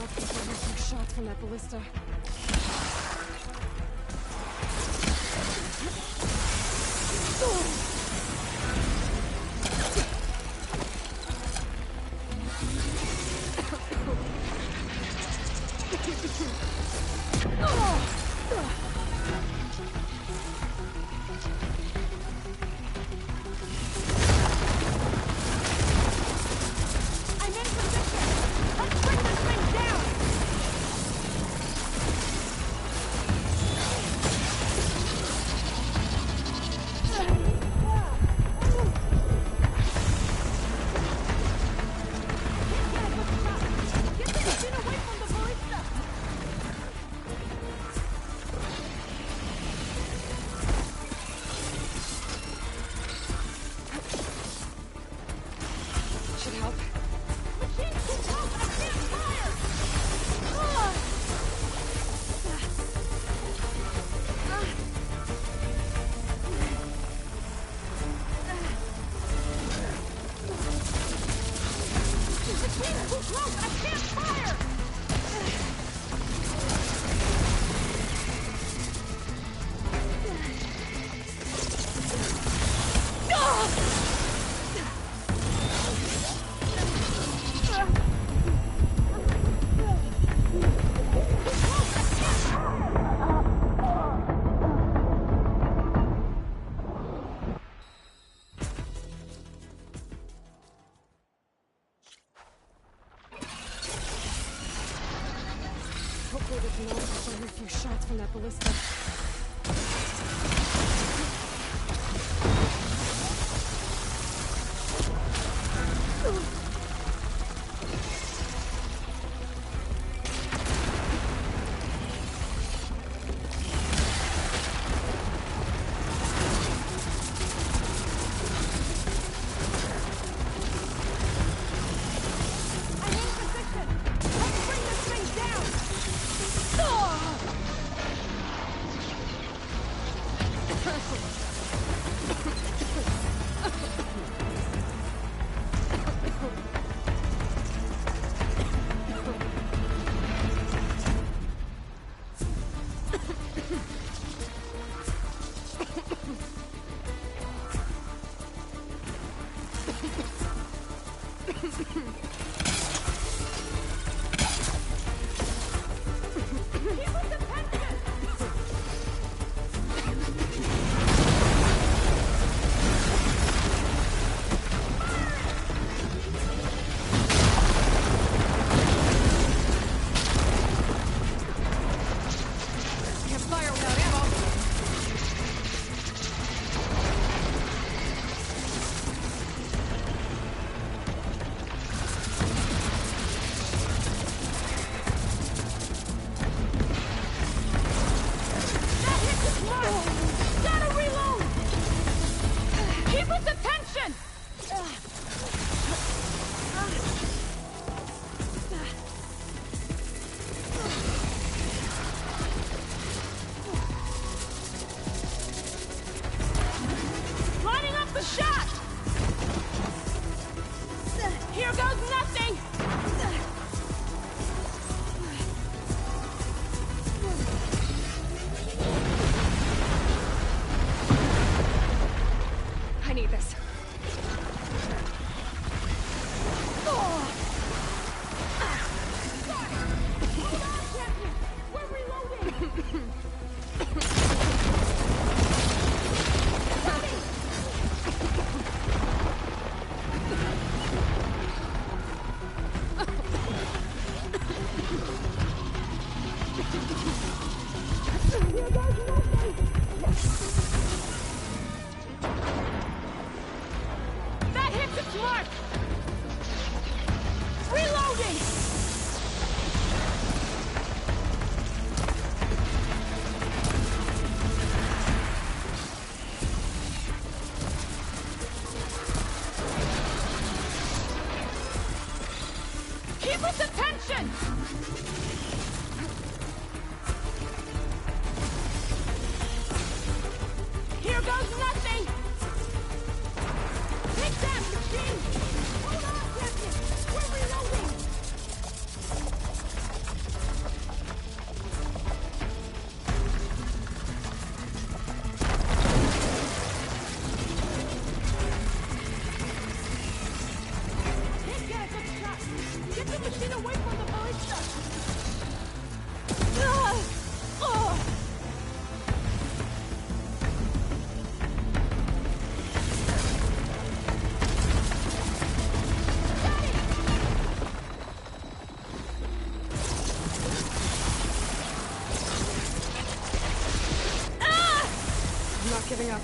knocked before a few shots from that ballista. Hopefully they can also fire a few shots from that ballista. giving up.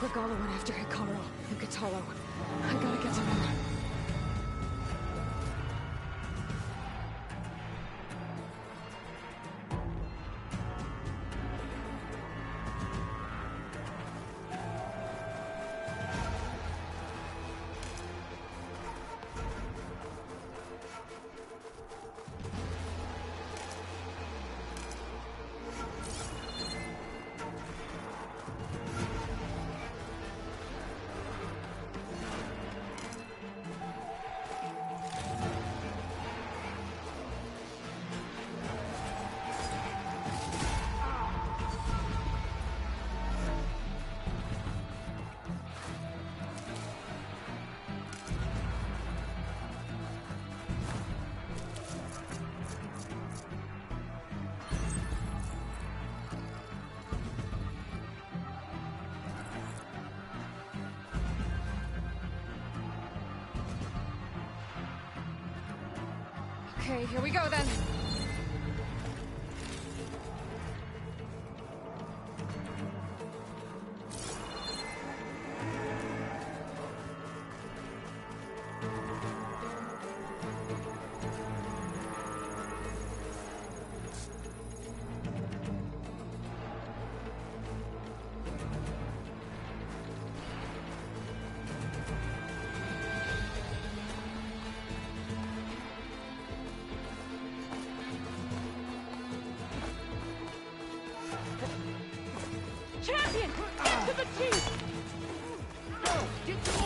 Regala went after Hikaru and Katalo. I gotta get to them. Okay, here we go then. Champion! Get to the chief! Get to the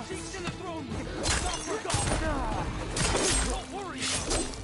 She's in the throne! Stop her, God! Don't worry about it!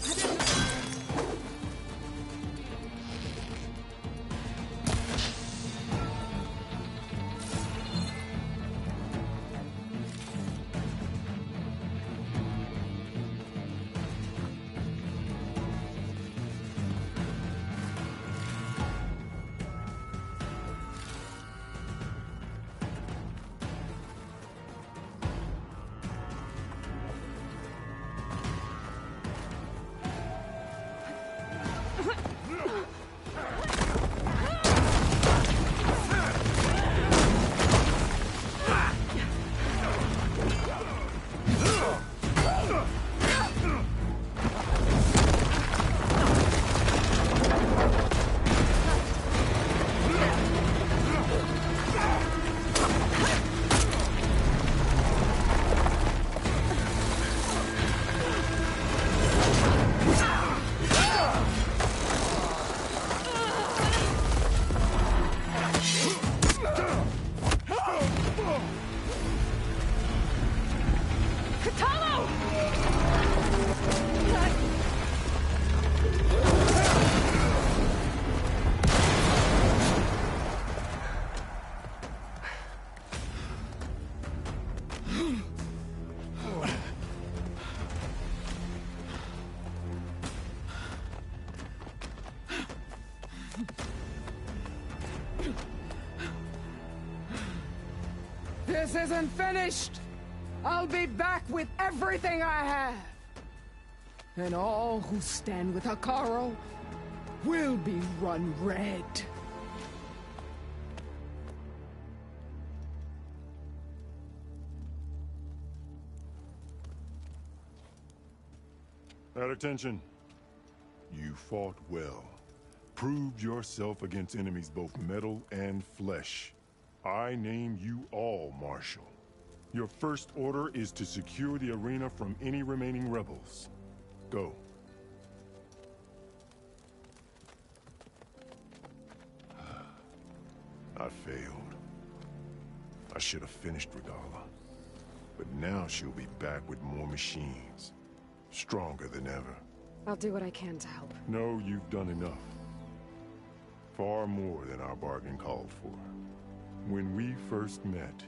This isn't finished! I'll be back with everything I have! And all who stand with Hikaru will be run red. At attention. You fought well. Proved yourself against enemies both metal and flesh. I name you all Marshal. Your first order is to secure the arena from any remaining rebels. Go. I failed. I should have finished Regala. But now she'll be back with more machines. Stronger than ever. I'll do what I can to help. No, you've done enough. Far more than our bargain called for. When we first met,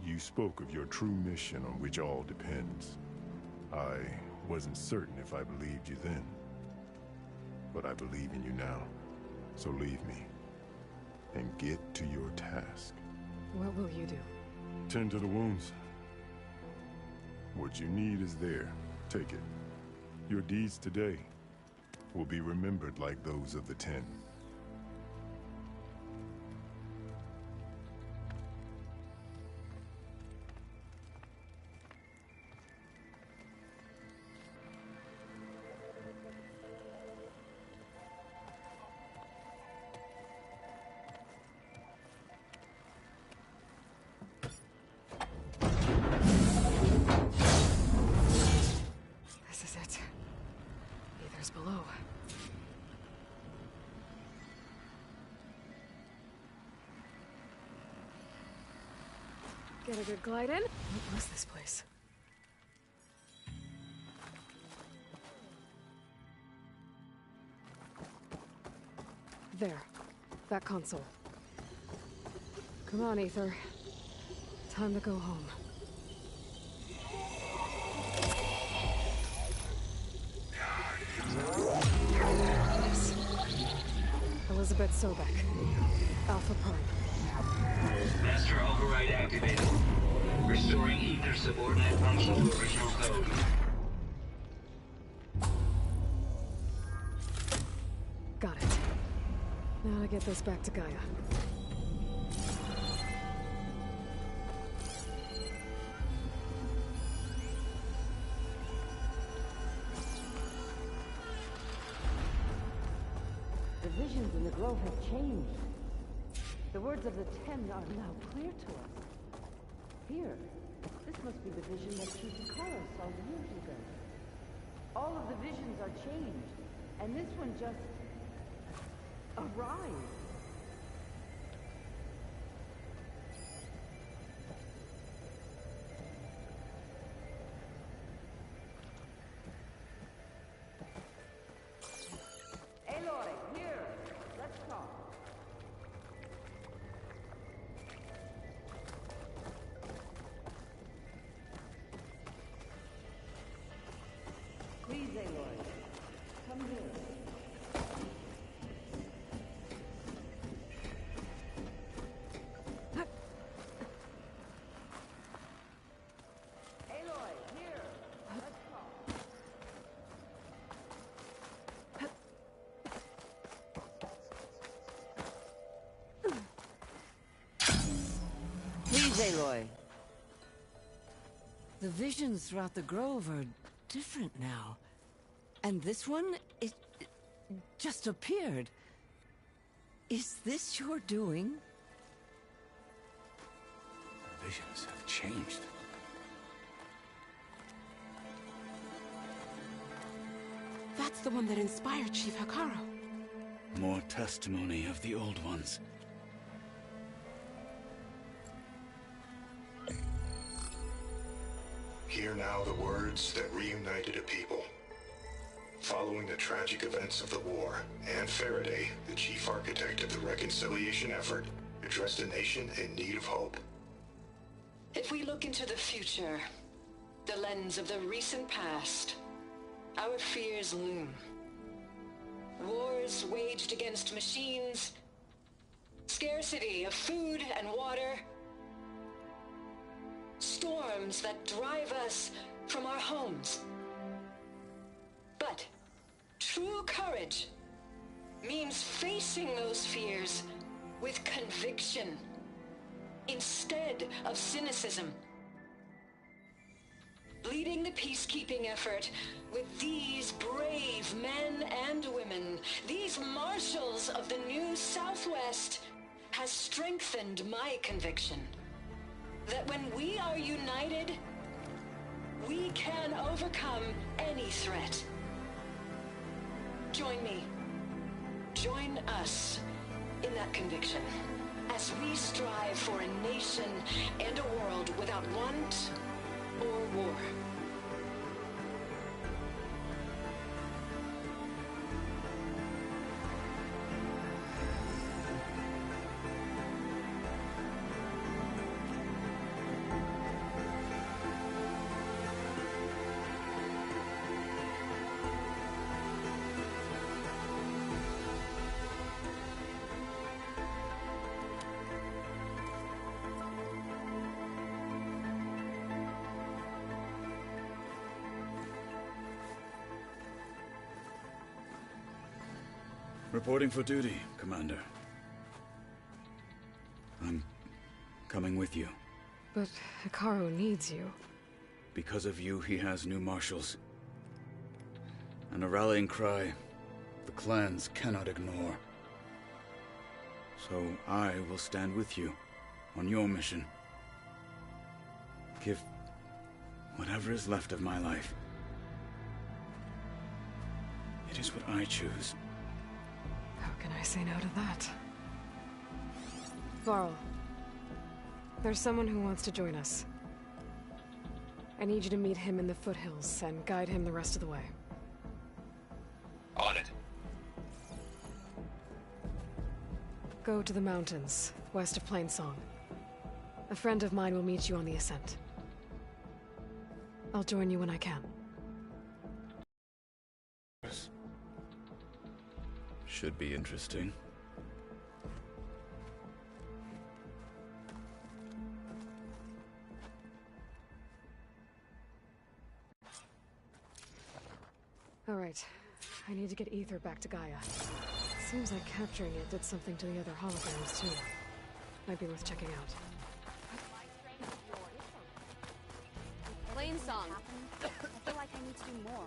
You spoke of your true mission on which all depends. I wasn't certain if I believed you then, but I believe in you now. So leave me, and get to your task. What will you do? Tend to the wounds. What you need is there. Take it. Your deeds today will be remembered like those of the 10. This is it. Ether's below. Get a good glide in. What was this place? There. That console. Come on, Ether. Time to go home. Yes. Elizabeth Sobek. Alpha Prime. Master override activated. Restoring ether subordinate function to original code. Got it. Now to get this back to Gaia. The visions in the grove have changed. The words of the 10 are now clear to us. Here, this must be the vision that Chief Kara saw years ago. All of the visions are changed, and this one just arrived. Aloy, here! Let's talk. Please, Aloy. Come here. Aloy, here! Let's talk. Please, Aloy. The visions throughout the grove are different now. And this one, it just appeared. Is this your doing? Visions have changed. That's the one that inspired Chief Hikaru. More testimony of the old ones. Hear now the words that reunited a people. Following the tragic events of the war, Anne Faraday, the chief architect of the reconciliation effort, addressed a nation in need of hope. If we look into the future, the lens of the recent past, our fears loom. Wars waged against machines, scarcity of food and water, storms that drive us from our homes. But true courage means facing those fears with conviction instead of cynicism. Leading the peacekeeping effort with these brave men and women, these marshals of the new Southwest, has strengthened my conviction that when we are united, we can overcome any threat. Join me. Join us in that conviction as we strive for a nation and a world without want or war. Reporting for duty, Commander. I'm coming with you. But Hikaru needs you. Because of you, he has new marshals. And a rallying cry the clans cannot ignore. So I will stand with you on your mission. Give whatever is left of my life. It is what I choose. How can I say no to that? Varl, there's someone who wants to join us. I need you to meet him in the foothills and guide him the rest of the way. On it. Go to the mountains, west of Plainsong. A friend of mine will meet you on the ascent. I'll join you when I can. Should be interesting. All right. I need to get Ether back to Gaia. Seems like capturing it did something to the other holograms, too. Might be worth checking out. Plain song. I feel like I need to do more.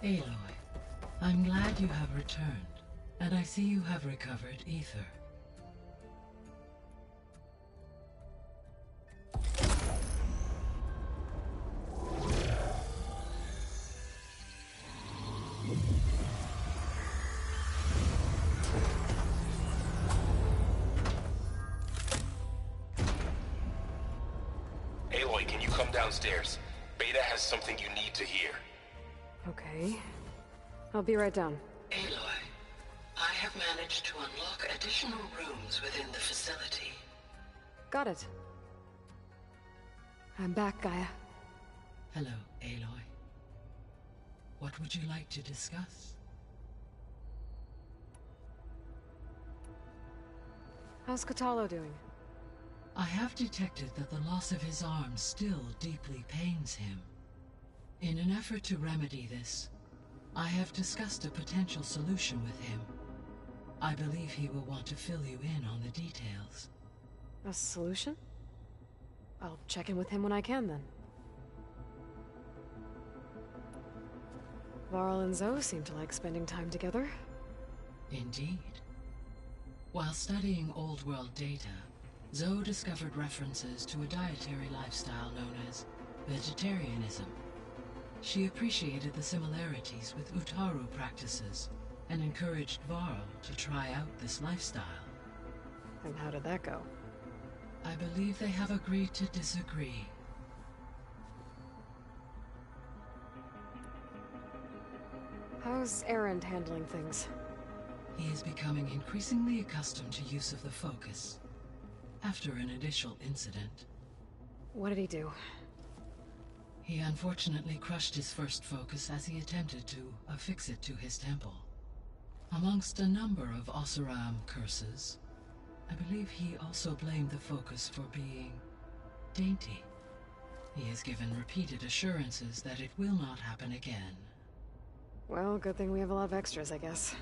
Aloy, I'm glad you have returned, and I see you have recovered Ether. Aloy, can you come downstairs? Beta has something you need to hear. Okay. I'll be right down. Aloy, I have managed to unlock additional rooms within the facility. Got it. I'm back, Gaia. Hello, Aloy. What would you like to discuss? How's Kotallo doing? I have detected that the loss of his arm still deeply pains him. In an effort to remedy this, I have discussed a potential solution with him. I believe he will want to fill you in on the details. A solution? I'll check in with him when I can, then. Varl and Zoe seem to like spending time together. Indeed. While studying Old World data, Zoe discovered references to a dietary lifestyle known as vegetarianism. She appreciated the similarities with Utaru practices and encouraged Varl to try out this lifestyle. And how did that go? I believe they have agreed to disagree. How's Erend handling things? He is becoming increasingly accustomed to use of the focus, after an initial incident. What did he do? He unfortunately crushed his first focus as he attempted to affix it to his temple. Amongst a number of Oseram curses, I believe he also blamed the focus for being dainty. He has given repeated assurances that it will not happen again. Well, good thing we have a lot of extras, I guess.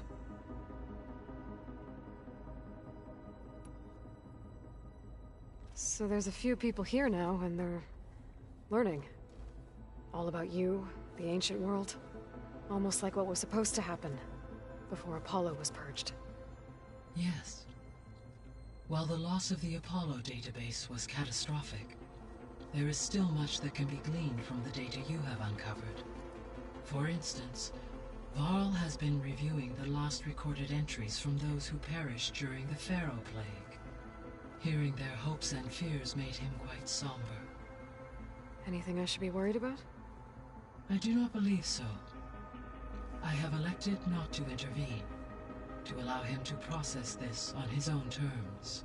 So there's a few people here now, and they're learning. All about you, the ancient world. Almost like what was supposed to happen before Apollo was purged. Yes. While the loss of the Apollo database was catastrophic, there is still much that can be gleaned from the data you have uncovered. For instance, Varl has been reviewing the last recorded entries from those who perished during the Pharaoh Plague. Hearing their hopes and fears made him quite somber. Anything I should be worried about? I do not believe so. I have elected not to intervene, to allow him to process this on his own terms.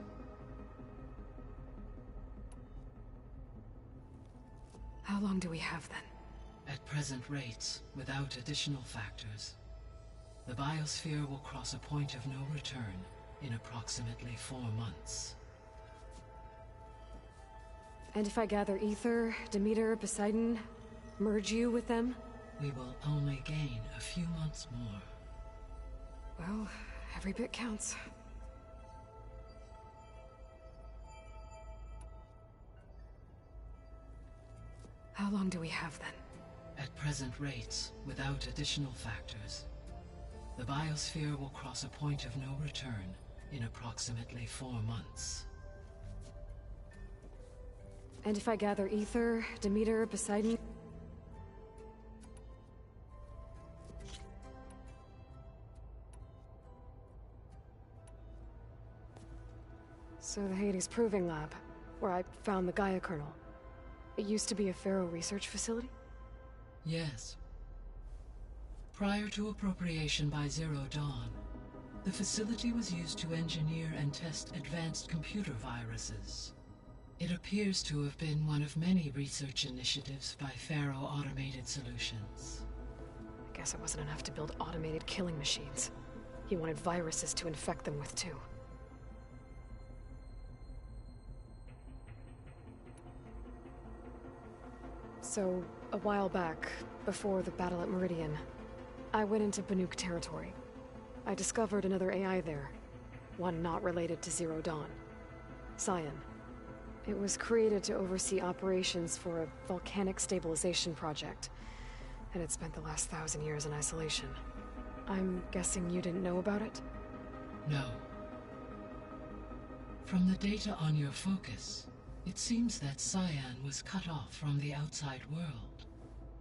How long do we have, then? At present rates, without additional factors, the biosphere will cross a point of no return in approximately 4 months. And if I gather Ether, Demeter, Poseidon, merge you with them? We will only gain a few months more. Well, every bit counts. How long do we have, then? At present rates, without additional factors, the biosphere will cross a point of no return in approximately 4 months. And if I gather Ether, Demeter, Poseidon... So the Hades Proving Lab, where I found the Gaia kernel. It used to be a Pharaoh research facility? Yes. Prior to appropriation by Zero Dawn, the facility was used to engineer and test advanced computer viruses. It appears to have been one of many research initiatives by Pharaoh Automated Solutions. I guess it wasn't enough to build automated killing machines. He wanted viruses to infect them with, too. So, a while back, before the battle at Meridian, I went into Banuk territory. I discovered another AI there, one not related to Zero Dawn. Cyan. It was created to oversee operations for a volcanic stabilization project, and it spent the last 1,000 years in isolation. I'm guessing you didn't know about it? No. From the data on your focus, it seems that Cyan was cut off from the outside world,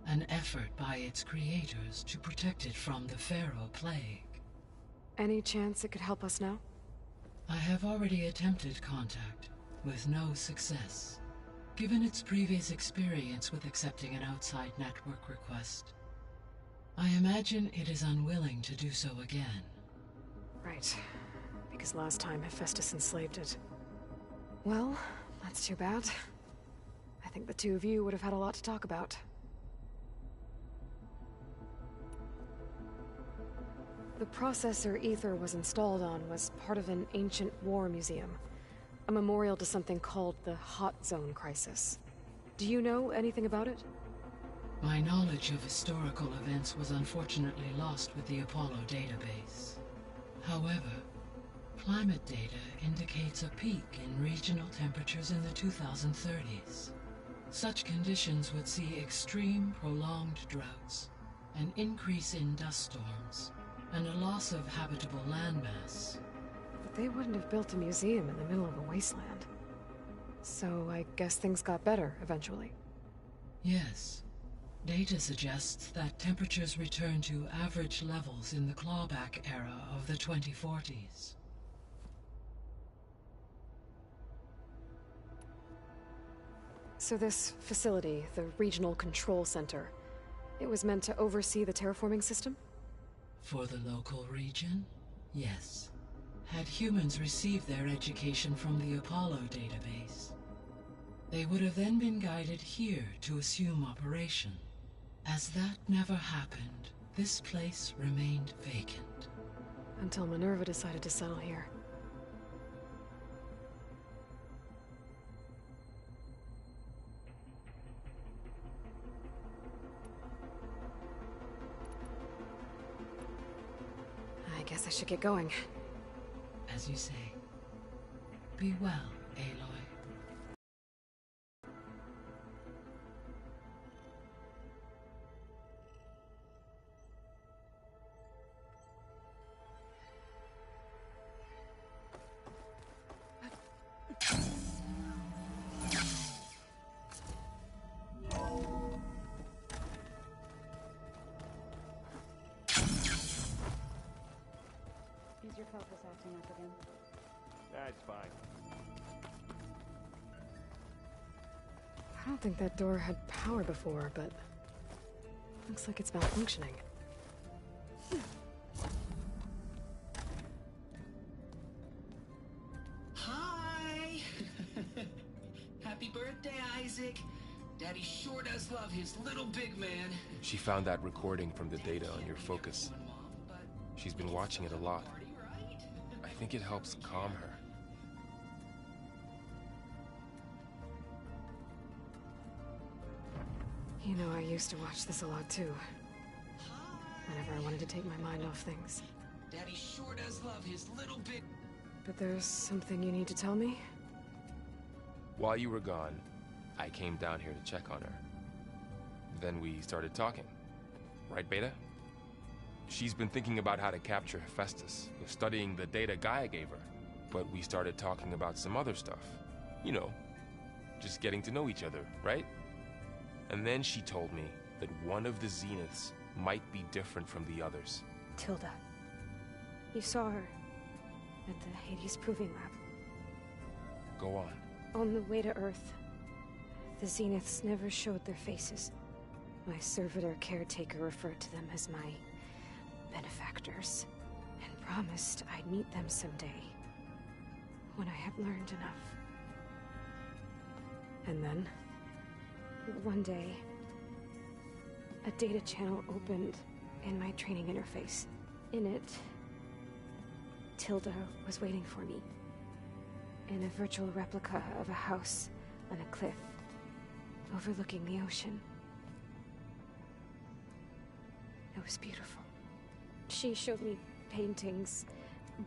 an effort by its creators to protect it from the Pharaoh Plague. Any chance it could help us now? I have already attempted contact, with no success. Given its previous experience with accepting an outside network request, I imagine it is unwilling to do so again. Right. Because last time Hephaestus enslaved it. Well, that's too bad. I think the two of you would have had a lot to talk about. The processor Ether was installed on was part of an ancient war museum. A memorial to something called the Hot Zone Crisis. Do you know anything about it? My knowledge of historical events was unfortunately lost with the Apollo database. However, climate data indicates a peak in regional temperatures in the 2030s. Such conditions would see extreme, prolonged droughts, an increase in dust storms, and a loss of habitable landmass. But they wouldn't have built a museum in the middle of a wasteland. So I guess things got better eventually. Yes. Data suggests that temperatures returned to average levels in the clawback era of the 2040s. So this facility, the Regional Control Center, it was meant to oversee the terraforming system? For the local region, yes. Had humans received their education from the Apollo database, they would have then been guided here to assume operation. As that never happened, this place remained vacant. Until Minerva decided to settle here. I guess I should get going. As you say. Be well, Aloy. Is your focus acting up again? That's fine. I don't think that door had power before, but looks like it's malfunctioning. Hi! Happy birthday, Isaac. Daddy sure does love his little big man. She found that recording from the data on your focus. She's been watching it a lot. I think it helps calm her. You know, I used to watch this a lot too. Whenever I wanted to take my mind off things. Daddy sure does love his little big... But there's something you need to tell me? While you were gone, I came down here to check on her. Then we started talking. Right, Beta? She's been thinking about how to capture Hephaestus, studying the data Gaia gave her. But we started talking about some other stuff. You know, just getting to know each other, right? And then she told me that one of the Zeniths might be different from the others. Tilda. You saw her at the Hades Proving Lab. Go on. On the way to Earth, the Zeniths never showed their faces. My servitor caretaker referred to them as my benefactors, and promised I'd meet them someday, when I have learned enough. And then? One day, a data channel opened in my training interface. In it, Tilda was waiting for me, in a virtual replica of a house on a cliff, overlooking the ocean. It was beautiful. She showed me paintings,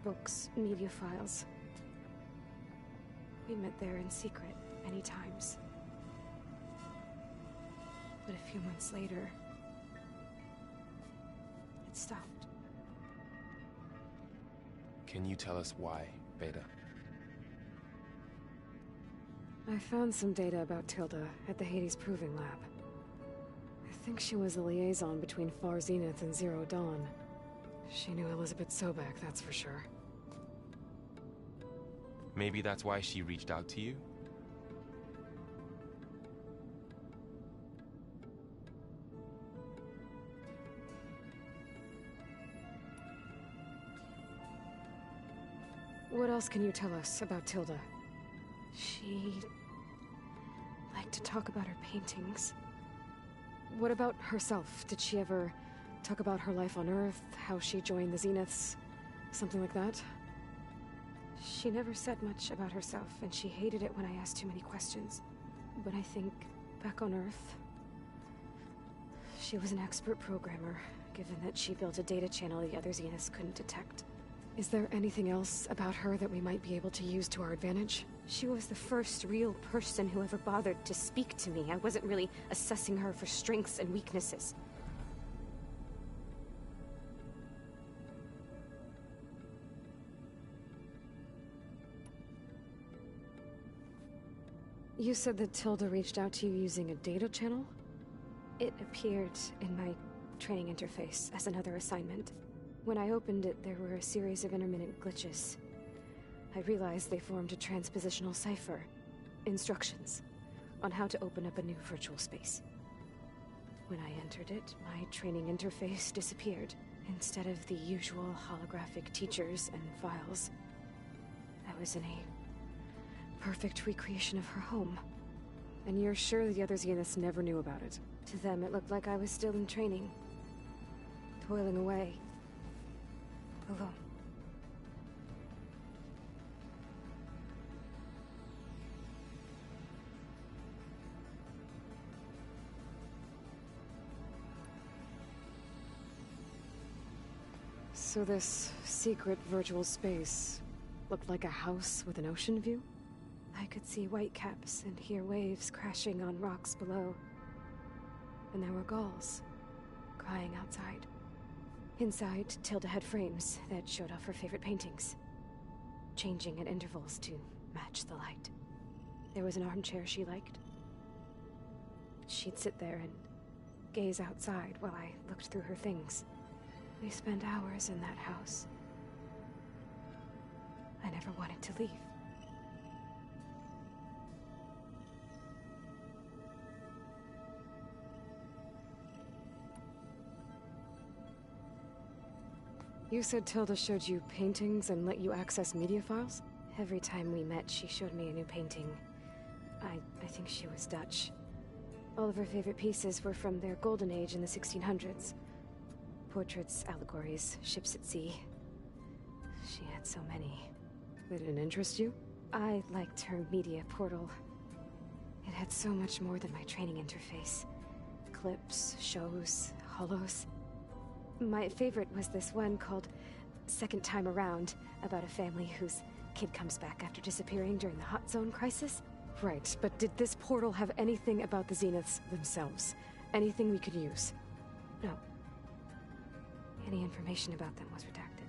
books, media files. We met there in secret many times. But a few months later, it stopped. Can you tell us why, Beta? I found some data about Tilda at the Hades Proving Lab. I think she was a liaison between Far Zenith and Zero Dawn. She knew Elizabeth Sobek, that's for sure. Maybe that's why she reached out to you? What else can you tell us about Tilda? She liked to talk about her paintings. What about herself? Did she ever talk about her life on Earth, how she joined the Zeniths, something like that? She never said much about herself, and she hated it when I asked too many questions. But I think, back on Earth, she was an expert programmer, given that she built a data channel the other Zeniths couldn't detect. Is there anything else about her that we might be able to use to our advantage? She was the first real person who ever bothered to speak to me. I wasn't really assessing her for strengths and weaknesses. You said that Tilda reached out to you using a data channel? It appeared in my training interface as another assignment. When I opened it, there were a series of intermittent glitches. I realized they formed a transpositional cipher. Instructions on how to open up a new virtual space. When I entered it, my training interface disappeared. Instead of the usual holographic teachers and files, I was in a perfect recreation of her home. And you're sure the other Zeniths never knew about it? To them, it looked like I was still in training. Toiling away. Alone. So this secret virtual space looked like a house with an ocean view? I could see whitecaps and hear waves crashing on rocks below. And there were gulls crying outside. Inside, Tilda had frames that showed off her favorite paintings, changing at intervals to match the light. There was an armchair she liked. She'd sit there and gaze outside while I looked through her things. We spent hours in that house. I never wanted to leave. You said Tilda showed you paintings and let you access media files? Every time we met, she showed me a new painting. I think she was Dutch. All of her favorite pieces were from their golden age in the 1600s. Portraits, allegories, ships at sea. She had so many. Did it interest you? I liked her media portal. It had so much more than my training interface. Clips, shows, holos. My favorite was this one called Second Time Around, about a family whose kid comes back after disappearing during the Hot Zone crisis. Right, but did this portal have anything about the Zeniths themselves? Anything we could use? No. Any information about them was redacted.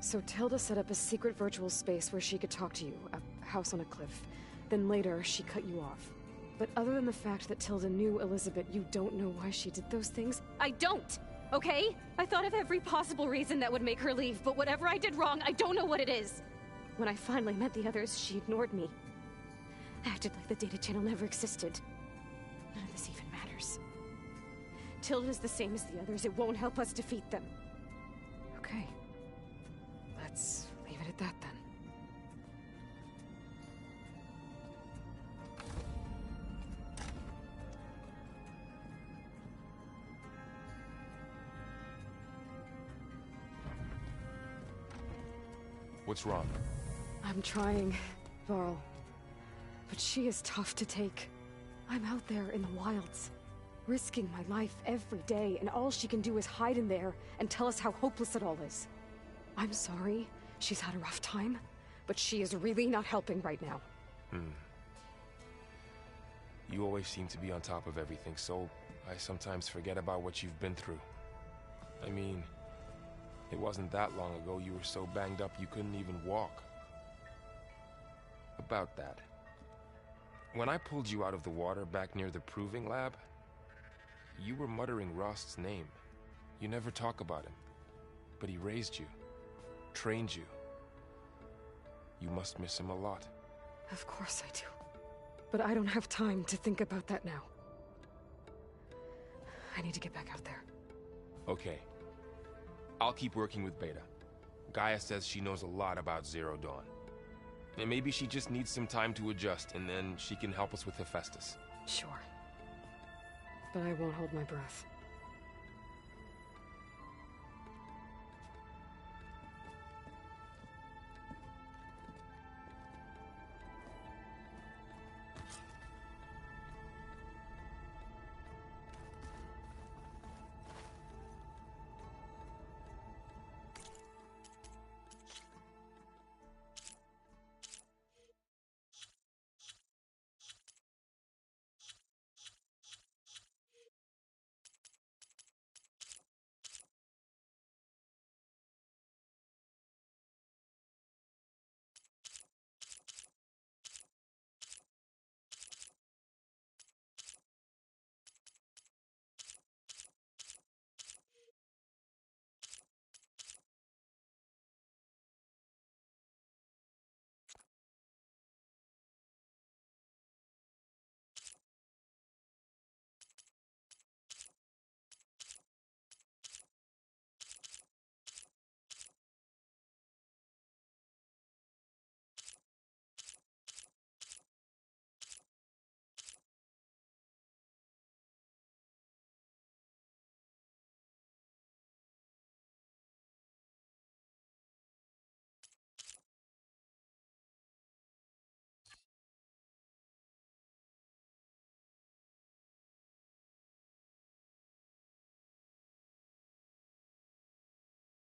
So Tilda set up a secret virtual space where she could talk to you, a house on a cliff. Then later, she cut you off. But other than the fact that Tilda knew Elizabeth, you don't know why she did those things? I don't! Okay? I thought of every possible reason that would make her leave, but whatever I did wrong, I don't know what it is! When I finally met the others, she ignored me. Acted like the data channel never existed. None of this even matters. Tilda's the same as the others. It won't help us defeat them. Okay. Let's leave it at that then. What's wrong? I'm trying, Varl. But she is tough to take. I'm out there in the wilds, risking my life every day, and all she can do is hide in there and tell us how hopeless it all is. I'm sorry, she's had a rough time, but she is really not helping right now. You always seem to be on top of everything, so I sometimes forget about what you've been through. I mean, it wasn't that long ago you were so banged up you couldn't even walk. About that. When I pulled you out of the water back near the proving lab, you were muttering Rost's name. You never talk about him. But he raised you, trained you. You must miss him a lot. Of course I do. But I don't have time to think about that now. I need to get back out there. Okay. I'll keep working with Beta. Gaia says she knows a lot about Zero Dawn. And maybe she just needs some time to adjust, and then she can help us with Hephaestus. Sure. But I won't hold my breath.